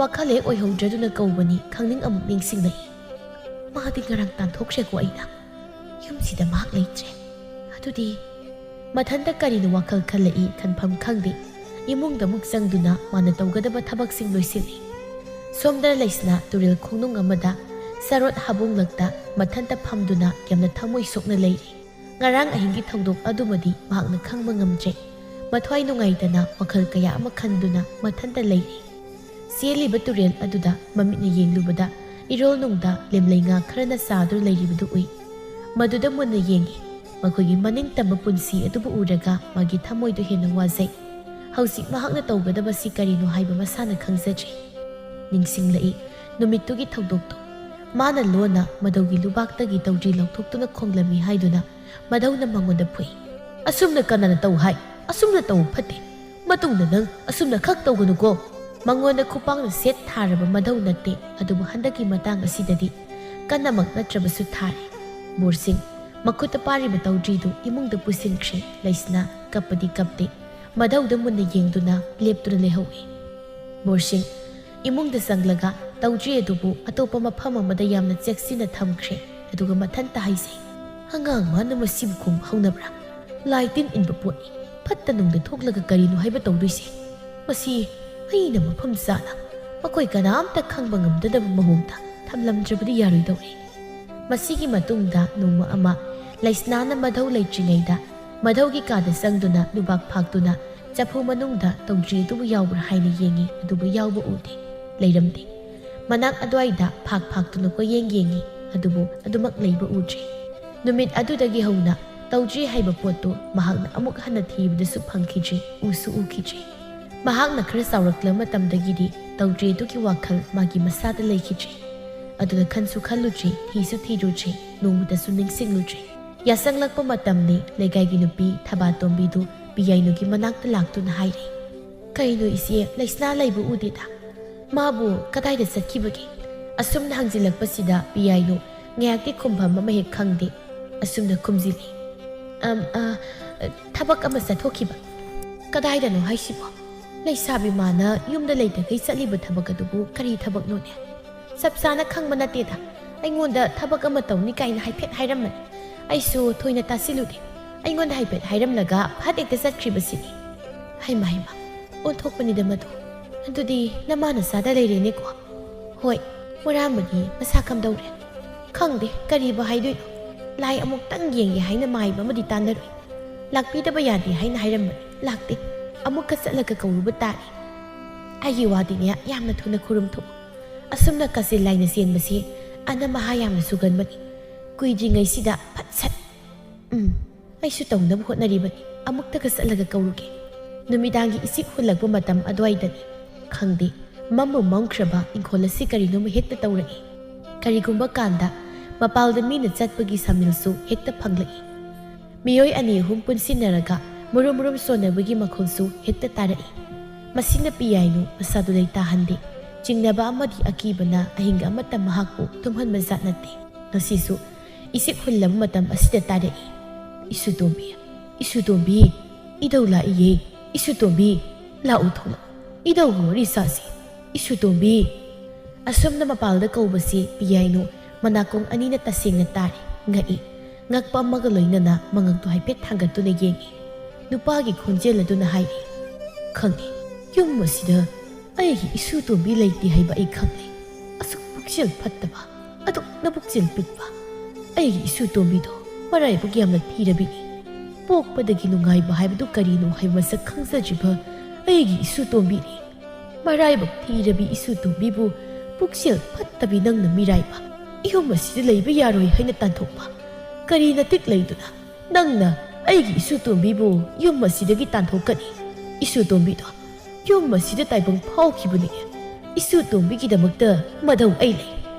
ꯋꯥꯈꯜ ꯍꯦꯛ ꯑꯣꯏꯍꯧꯗ꯭ꯔꯗꯨꯅ ꯀꯧꯕꯅꯤ ꯈꯪꯅꯤꯡ ꯑꯃꯨꯛ ꯅꯤꯡꯁꯤꯡꯂꯛꯏ ꯃꯥꯗꯤ ꯉꯔꯥꯡ ꯇꯥꯟꯊꯣꯛꯈ꯭ꯔꯦꯀꯣ ꯑꯩꯅ ꯌꯨꯝꯁꯤꯗ ꯃꯍꯥꯛ ꯂꯩꯇ꯭ꯔꯦ ꯑꯗꯨꯗꯤ ꯃꯊꯟꯇ ꯀꯔꯤꯅꯣ ꯋꯥꯈꯜ ꯈꯜꯂꯛꯏ ꯈꯟꯐꯝ ꯈꯪꯗꯦ ꯏꯃꯨꯡꯗ ꯑꯃꯨꯛ ꯆꯪꯗꯨꯅ ꯃꯥꯅ ꯇꯧꯒꯗꯕ ꯊꯕꯛꯁꯤꯡ ꯂꯣꯏꯁꯤꯜꯂꯤ ꯁꯣꯝꯗ ꯂꯩꯁꯅꯥ ꯇꯨꯔꯦꯜ ꯈꯣꯡꯅꯨꯡ ꯑꯃꯗ ꯁꯔꯣꯠ ꯍꯥꯕꯨꯡꯂꯛꯇ ꯃꯊꯟꯇ ꯐꯝꯗꯨꯅ ꯌꯥꯝꯅ ꯊꯃꯣꯏ ꯁꯣꯛꯅ ꯂꯩꯔꯤ ꯉꯔꯥꯡ ꯑꯍꯤꯡꯒꯤ ꯊꯧꯗꯣꯛ ꯑꯗꯨꯃꯗꯤ ꯃꯍꯥꯛꯅ ꯈꯪꯕ ꯉꯝꯗ꯭ꯔꯦ ꯃꯊ꯭ꯋꯥꯏ ꯅꯨꯡꯉꯥꯏꯇꯅ ꯋꯥꯈꯜ ꯀꯌꯥ ꯑꯃ ꯈꯟꯗꯨꯅ ꯃꯊꯟꯇ ꯂꯩꯔꯤ ꯆꯦꯜꯂꯤꯕ ꯇꯨꯔꯦꯜ ꯑꯗꯨꯗ ꯃꯃꯤꯠꯅ ꯌꯦꯡꯂꯨꯕꯗ ꯏꯔꯣꯜꯅꯨꯡꯗ ꯂꯦꯝꯂꯩ ꯉꯥ ꯈꯔꯅ ꯆꯥꯗꯨꯅ ꯂꯩꯔꯤꯕꯗꯨ ꯎꯏ ꯃꯗꯨꯗ ꯃꯨꯟꯅ ꯌꯦꯡꯉꯤ ꯃꯈꯣꯏꯒꯤ ꯃꯅꯤꯡꯇꯝꯕ ꯄꯨꯟꯁꯤ ꯑꯗꯨꯕꯨ ꯎꯔꯒ ꯃꯥꯒꯤ ꯊꯃꯣꯏꯗꯨ ꯍꯦꯟꯅ ꯋꯥꯖꯩ ꯍꯧꯖꯤꯛ ꯃꯍꯥꯛꯅ ꯇꯧꯒꯗꯕꯁꯤ ꯀꯔꯤꯅꯣ ꯍꯥꯏꯕ ꯃꯁꯥꯅ ꯈꯪꯖꯗ꯭ꯔꯦ ꯅꯤꯡꯁꯤꯡꯂꯛꯏ ꯅꯨꯃꯤꯠꯇꯨꯒꯤ ꯊꯧꯗꯣꯛꯇꯣ ꯃꯥꯅ ꯂꯣꯟꯅ ꯃꯗꯧꯒꯤ ꯂꯨꯕꯥꯛꯇꯒꯤ ꯇꯧꯗ꯭ꯔꯤ ꯂꯧꯊꯣꯛꯇꯨꯅ ꯈꯣꯡꯂꯝꯃꯤ ꯍꯥꯏꯗꯨꯅ ꯃꯗꯧꯅ ꯃꯉꯣꯟꯗ ꯐꯨꯏ ꯑꯁꯨꯝꯅ ꯀꯅꯥꯅ ꯇꯧ ꯍꯥꯏ ꯑꯁꯨꯝꯅ ꯇꯧ ꯐꯠꯇꯦ ꯃꯇꯨꯡꯗ ꯅꯪ ꯑꯁꯨꯝꯅ ꯈꯛ ꯇꯧꯒꯅꯨꯀꯣ ꯃꯉꯣꯟꯗ ꯈꯨꯄꯥꯛꯅ ꯁꯦꯠ ꯊꯥꯔꯕ ꯃꯗꯧ ꯅꯠꯇꯦ ꯑꯗꯨꯕꯨ ꯍꯟꯗꯛꯀꯤ ꯃꯇꯥꯡ ꯑꯁꯤꯗꯗꯤ ꯀꯟꯅꯃꯛ ꯅꯠꯇ꯭ꯔꯕꯁꯨ ꯊꯥꯔꯦ ꯕꯣꯔꯁꯤꯡ ꯃꯈꯨꯠꯇ ꯄꯥꯔꯤꯕ ꯇꯧꯗ꯭ꯔꯤꯗꯨ ꯏꯃꯨꯡꯗ ꯄꯨꯁꯤꯟꯈ꯭ꯔꯦ ꯂꯩꯁꯅꯥ ꯀꯞꯄꯗꯤ ꯀꯞꯇꯦ ꯃꯗꯧꯗ ꯃꯨꯟꯅ ꯌꯦꯡꯗꯨꯅ ꯂꯦꯞꯇꯨꯅ ꯂꯩꯍꯧꯏ ꯕꯣꯔꯁꯤꯡ ꯏꯃꯨꯡꯗ ꯆꯪꯂꯒ ꯇꯧꯗ꯭ꯔꯤ ꯑꯗꯨꯕꯨ ꯑꯇꯣꯞꯄ ꯃꯐꯝ ꯑꯃꯗ ꯌꯥꯝꯅ ꯆꯦꯛꯁꯤꯟꯅ ꯊꯝꯈ꯭ꯔꯦ ꯑꯗꯨꯒ ꯃꯊꯟꯇ ꯍꯥꯏꯖꯩ ꯑꯉꯥꯡ ꯃꯥꯅ ꯃꯁꯤꯕꯨ ꯈꯣꯡꯕ ꯍꯧꯅꯕ꯭ꯔꯥ ꯂꯥꯏ ꯇꯤꯟ ꯏꯟꯕ ꯄꯣꯠꯅꯤ ꯐꯠꯇ ꯅꯨꯡꯗ ꯊꯣꯛꯂꯒ ꯀꯔꯤꯅꯣ ꯍꯥꯏꯕ ꯇꯧꯗꯣꯏꯁꯦ ꯃꯁꯤ ꯑꯩꯅ ꯃꯐꯝ ꯆꯥꯅ ꯃꯈꯣꯏ ꯀꯅꯥꯝꯇ ꯈꯪꯕ ꯉꯝꯗꯗꯕ ꯃꯑꯣꯡꯗ ꯊꯝꯂꯝꯗ꯭ꯔꯕꯗꯤ ꯌꯥꯔꯣꯏꯗꯧꯔꯤ ꯃꯁꯤꯒꯤ ꯃꯇꯨꯡꯗ ꯅꯣꯡꯃ ꯑꯃ ꯂꯩꯁꯅꯥꯅ ꯃꯙꯧ ꯂꯩꯇ꯭ꯔꯤꯉꯩꯗ ꯃꯙꯧꯒꯤ ꯀꯥꯗ ꯆꯪꯗꯨꯅ ꯂꯨꯕꯥꯛ ꯐꯥꯛꯇꯨꯅ ꯆꯐꯨ ꯃꯅꯨꯡꯗ ꯇꯧꯗ꯭ꯔꯤ ꯑꯗꯨꯕꯨ ꯌꯥꯎꯕ꯭ꯔꯥ ꯍꯥꯏꯅ ꯌꯦꯡꯉꯤ, ꯑꯗꯨꯕꯨ ꯌꯥꯎꯕ ꯎꯗꯦ, ꯂꯩꯔꯝꯗꯦ꯫ ꯃꯅꯥꯛ ꯑꯗꯨꯋꯥꯏꯗ ꯐꯥꯛ ꯐꯥꯛꯇꯨꯅ ꯀꯣꯌꯦꯡ ꯌꯦꯡꯉꯤ, ꯑꯗꯨꯕꯨ ꯑꯗꯨꯃꯛ ꯂꯩꯕ ꯎꯗ꯭ꯔꯤ꯫ ꯅꯨꯃꯤꯠ ꯑꯗꯨꯗꯒꯤ ꯍꯧꯅ ꯇꯧꯗ꯭ꯔꯤ ꯍꯥꯏꯕ ꯄꯣꯠꯇꯨ ꯃꯍꯥꯛꯅ ꯑꯃꯨꯛ ꯍꯟꯅ ꯊꯤꯕꯗꯁꯨ ꯐꯪꯈꯤꯗ꯭ꯔꯤ, ꯎꯁꯨ ꯎꯈꯤꯗ꯭ꯔꯤ꯫ ꯃꯍꯥꯛꯅ ꯈꯔ ꯆꯥꯎꯔꯛꯂ ꯃꯇꯝꯗꯒꯤꯗꯤ ꯇꯧꯗ꯭ꯔꯤ ꯑꯗꯨꯒꯤ ꯋꯥꯈꯜ ꯃꯥꯒꯤ ꯃꯁꯥꯗ ꯂꯩꯈꯤꯗ꯭ꯔꯤ꯫ ꯑꯗꯨꯅ ꯈꯟꯁꯨ ꯈꯜꯂꯨꯗ꯭ꯔꯤ, ꯊꯤꯁꯨ ꯊꯤꯔꯨꯗ꯭ꯔꯤ, ꯅꯣꯡꯃꯇꯁꯨ ꯅꯤꯡꯁꯤꯡꯂꯨꯗ꯭ꯔꯤ꯫ ꯌꯥꯆꯪꯂꯛꯄ ꯃꯇꯝꯅꯤ ꯂꯩꯀꯥꯏꯒꯤ ꯅꯨꯄꯤ ꯊꯕꯥꯇꯣꯝꯕꯤꯗꯨ ꯄꯤꯌꯥꯏꯅꯨꯒꯤ ꯃꯅꯥꯛꯇ ꯂꯥꯛꯇꯨꯅ ꯍꯥꯏꯔꯤ, "ꯀꯩꯅꯣ ꯏꯆꯦ, ꯂꯩꯁꯅꯥ ꯂꯩꯕ ꯎꯗꯦꯗ, ꯃꯥꯕꯨ ꯀꯗꯥꯏꯗ ꯆꯠꯈꯤꯕꯒꯦ?" ꯑꯁꯨꯝꯅ ꯍꯪꯖꯤꯜꯂꯛꯄꯁꯤꯗ ꯄꯤꯌꯥꯏꯅꯨ ꯉꯥꯏꯍꯥꯛꯇꯤ ꯈꯨꯝꯐꯝ ꯑꯃ ꯍꯦꯛ ꯈꯪꯗꯦ, ꯑꯁꯨꯝꯅ ꯈꯨꯝꯖꯤꯜꯂꯤ, "ꯊꯕꯛ ꯑꯃ ꯆꯠꯊꯣꯛꯈꯤꯕ." "ꯀꯗꯥꯏꯗꯅꯣ ꯍꯥꯏꯁꯤꯕꯣ? ꯂꯩꯁꯥꯕꯤ ꯃꯥꯅ ꯌꯨꯝꯗ ꯂꯩꯇꯈꯩ ꯆꯠꯂꯤꯕ ꯊꯕꯛ ꯑꯗꯨꯕꯨ ꯀꯔꯤ ꯊꯕꯛꯅꯣꯅꯦ?" "ꯆꯞ ꯆꯥꯅ ꯈꯪꯕ ꯅꯠꯇꯦꯗ, ꯑꯩꯉꯣꯟꯗ ꯊꯕꯛ ꯑꯃ ꯇꯧꯅꯤ ꯀꯥꯏꯅ ꯍꯥꯏꯐꯦꯠ ꯍꯥꯏꯔꯝꯕꯅꯤ, ꯑꯩꯁꯨ ꯊꯣꯏꯅ ꯇꯥꯁꯤꯜꯂꯨꯗꯦ, ꯑꯩꯉꯣꯟꯗ ꯍꯥꯏꯐꯦꯠ ꯍꯥꯏꯔꯝꯂꯒ ꯐꯠ ꯍꯦꯛꯇ ꯆꯠꯈ꯭ꯔꯤꯕꯁꯤꯅꯤ." "ꯍꯩꯃ ꯍꯩꯃ, ꯑꯣꯟꯊꯣꯛꯄꯅꯤꯗ ꯃꯗꯨ, ꯑꯗꯨꯗꯤ ꯅꯃꯥ ꯅꯆꯥꯗ ꯂꯩꯔꯦꯅꯦꯀꯣ?" "ꯍꯣꯏ, ꯃꯣꯔꯥꯝꯕꯗꯤ ꯃꯁꯥ ꯀꯝꯗꯧꯔꯦ?" "ꯈꯪꯗꯦ ꯀꯔꯤꯕꯨ ꯍꯥꯏꯗꯣꯏꯅꯣ, ꯂꯥꯏ ꯑꯃꯨꯛꯇꯪ ꯌꯦꯡꯒꯦ ꯍꯥꯏꯅ ꯃꯥꯏꯕ ꯑꯃꯗꯤ ꯇꯥꯟꯅꯔꯨꯏ, ꯂꯥꯛꯄꯤꯗꯕ ꯌꯥꯗꯦ ꯍꯥꯏꯅ ꯍꯥꯏꯔꯝꯕꯅꯤ, ꯂꯥꯛꯇꯦ, ꯑꯃꯨꯛꯀ ꯆꯠꯂꯒ ꯀꯧꯔꯨꯕ ꯇꯥꯔꯦ." "ꯑꯩꯒꯤ ꯋꯥꯗꯤꯅꯦ ꯌꯥꯝꯅ ꯊꯨꯅ ꯈꯨꯔꯨꯝꯊꯣꯛꯎ, ꯑꯁꯨꯝꯅ ꯀꯥꯆꯤꯟ ꯂꯥꯏꯅ ꯆꯦꯟꯕꯁꯤ ꯑꯅꯝ ꯑꯍꯥ ꯌꯥꯝꯅ ꯁꯨꯒꯟꯕꯅꯤ, ꯀꯨꯏꯗ꯭ꯔꯤꯉꯩꯁꯤꯗ ꯐꯠ ꯁꯠ." "ꯑꯩꯁꯨ ꯇꯧꯅꯕ ꯍꯣꯠꯅꯔꯤꯕꯅꯤ, ꯑꯃꯨꯛꯇꯒ ꯆꯠꯂꯒ ꯀꯧꯔꯨꯒꯦ." ꯅꯨꯃꯤꯗꯥꯡꯒꯤ ꯏꯁꯤꯛ ꯍꯨꯜꯂꯛꯄ ꯃꯇꯝ ꯑꯗꯨꯋꯥꯏꯗꯅꯤ, ꯈꯪꯗꯦ ꯃꯝꯕꯨ ꯃꯝꯈ꯭ꯔꯕ ꯏꯪꯈꯣꯜ ꯑꯁꯤ ꯀꯔꯤꯅꯣꯃ ꯍꯦꯛꯇ ꯇꯧꯔꯛꯏ꯫ ꯀꯔꯤꯒꯨꯝꯕ ꯀꯥꯟꯗ ꯃꯄꯥꯜꯗ ꯃꯤꯅ ꯆꯠꯄꯒꯤ ꯁꯃꯤꯜꯁꯨ ꯍꯦꯛꯇ ꯐꯪꯂꯛꯏ꯫ ꯃꯤꯑꯣꯏ ꯑꯅꯤ ꯑꯍꯨꯝ ꯄꯨꯟꯁꯤꯟꯅꯔꯒ ꯃꯨꯔꯨꯝ ꯃꯨꯔꯨꯝ ꯁꯣꯟꯅꯕꯒꯤ ꯃꯈꯣꯜꯁꯨ ꯍꯦꯛꯇ ꯇꯥꯔꯛꯏ꯫ ꯃꯁꯤꯅ ꯄꯤꯌꯥꯏꯅꯨ ꯃꯁꯥꯗꯨ ꯂꯩꯇꯥꯍꯟꯗꯦ, ꯆꯤꯡꯅꯕ ꯑꯃꯗꯤ ꯑꯀꯤꯕꯅ ꯑꯍꯤꯡꯒ ꯑꯃꯠꯇ ꯃꯍꯥꯛꯄꯨ ꯇꯨꯝꯍꯟꯕ ꯖꯥꯠ ꯅꯠꯇꯦ꯫ ꯉꯁꯤꯁꯨ ꯏꯁꯤꯛ ꯍꯨꯜꯂꯕ ꯃꯇꯝ ꯑꯁꯤꯗ ꯇꯥꯔꯛꯏ, "ꯏꯁꯨꯇꯣꯝꯕꯤ, ꯏꯁꯨꯇꯣꯝꯕꯤ, ꯏꯙꯧ ꯂꯥꯛꯏꯌꯦ, ꯏꯁꯨꯇꯣꯝꯕꯤ, ꯂꯥꯛꯎ ꯊꯣꯛꯂꯛꯎ, ꯏꯙꯧꯒ ꯋꯥꯔꯤ ꯁꯥꯁꯤ, ꯏꯁꯨꯇꯣꯝꯕꯤ." ꯑꯁꯨꯝꯅ ꯃꯄꯥꯜꯗ ꯀꯧꯕꯁꯤ ꯄꯤꯌꯥꯏꯅꯨ ꯃꯅꯥꯀꯣꯡ ꯑꯅꯤꯅ ꯇꯁꯦꯡꯅ ꯇꯥꯔꯤ, ꯉꯛꯏ, ꯉꯛꯄ ꯑꯃꯒ ꯂꯣꯏꯅꯅ ꯃꯉꯛꯇꯨ ꯍꯥꯏꯐꯦꯠ ꯊꯥꯡꯒꯠꯇꯨꯅ ꯌꯦꯡꯉꯤ꯫ ꯅꯨꯄꯥꯒꯤ ꯈꯣꯟꯖꯦꯜ ꯑꯗꯨꯅ ꯍꯥꯏꯔꯤ, "ꯈꯪꯉꯤ, ꯌꯨꯝ ꯑꯁꯤꯗ ꯑꯩꯒꯤ ꯏꯁꯨꯇꯣꯝꯕꯤ ꯂꯩꯇꯦ ꯍꯥꯏꯕ ꯑꯩ ꯈꯪꯂꯦ, ꯑꯁꯨꯛ ꯄꯨꯛꯆꯦꯜ ꯐꯠꯇꯕ, ꯑꯗꯨꯛ ꯅꯄꯨꯛꯆꯦꯜ ꯄꯤꯛꯄ ꯑꯩꯒꯤ ꯏꯁꯨꯇꯣꯝꯕꯤꯗꯣ ꯃꯔꯥꯏꯕꯛ ꯌꯥꯝꯅ ꯊꯤꯔꯕꯤꯅꯤ, ꯄꯣꯛꯄꯗꯒꯤ ꯅꯨꯡꯉꯥꯏꯕ ꯍꯥꯏꯕꯗꯨ ꯀꯔꯤꯅꯣ ꯍꯥꯏꯕ ꯃꯁꯛ ꯈꯪꯖꯗ꯭ꯔꯤꯕ ꯑꯩꯒꯤ ꯏꯁꯨꯇꯣꯝꯕꯤꯅꯤ, ꯃꯔꯥꯏꯕꯛ ꯊꯤꯔꯕꯤ ꯏꯁꯨꯇꯣꯝꯕꯤꯕꯨ ꯄꯨꯛꯆꯦꯜ ꯐꯠꯇꯕꯤ ꯅꯪꯅ ꯃꯤꯔꯥꯏꯕ, ꯌꯨꯝ ꯑꯁꯤꯗ ꯂꯩꯕ ꯌꯥꯔꯣꯏ ꯍꯥꯏꯅ ꯇꯥꯟꯊꯣꯛꯄ, ꯀꯔꯤ ꯅꯇꯤꯛ ꯂꯩꯗꯨꯅ ꯅꯪꯅ ꯑꯩꯒꯤ ꯏꯁꯨꯇꯣꯝꯕꯤꯕꯨ ꯌꯨꯝ ꯑꯁꯤꯗꯒꯤ ꯇꯥꯟꯊꯣꯛꯀꯅꯤ? ꯏꯁꯨꯇꯣꯝꯕꯤꯗꯣ ꯌꯨꯝ ꯑꯁꯤꯗ ꯇꯥꯏꯕꯪ ꯐꯥꯎꯈꯤꯕꯅꯤ, ꯏꯁꯨꯇꯣꯝꯕꯤꯒꯤꯗꯃꯛꯇ ꯃꯙꯧ ꯑꯩ ꯂꯩ,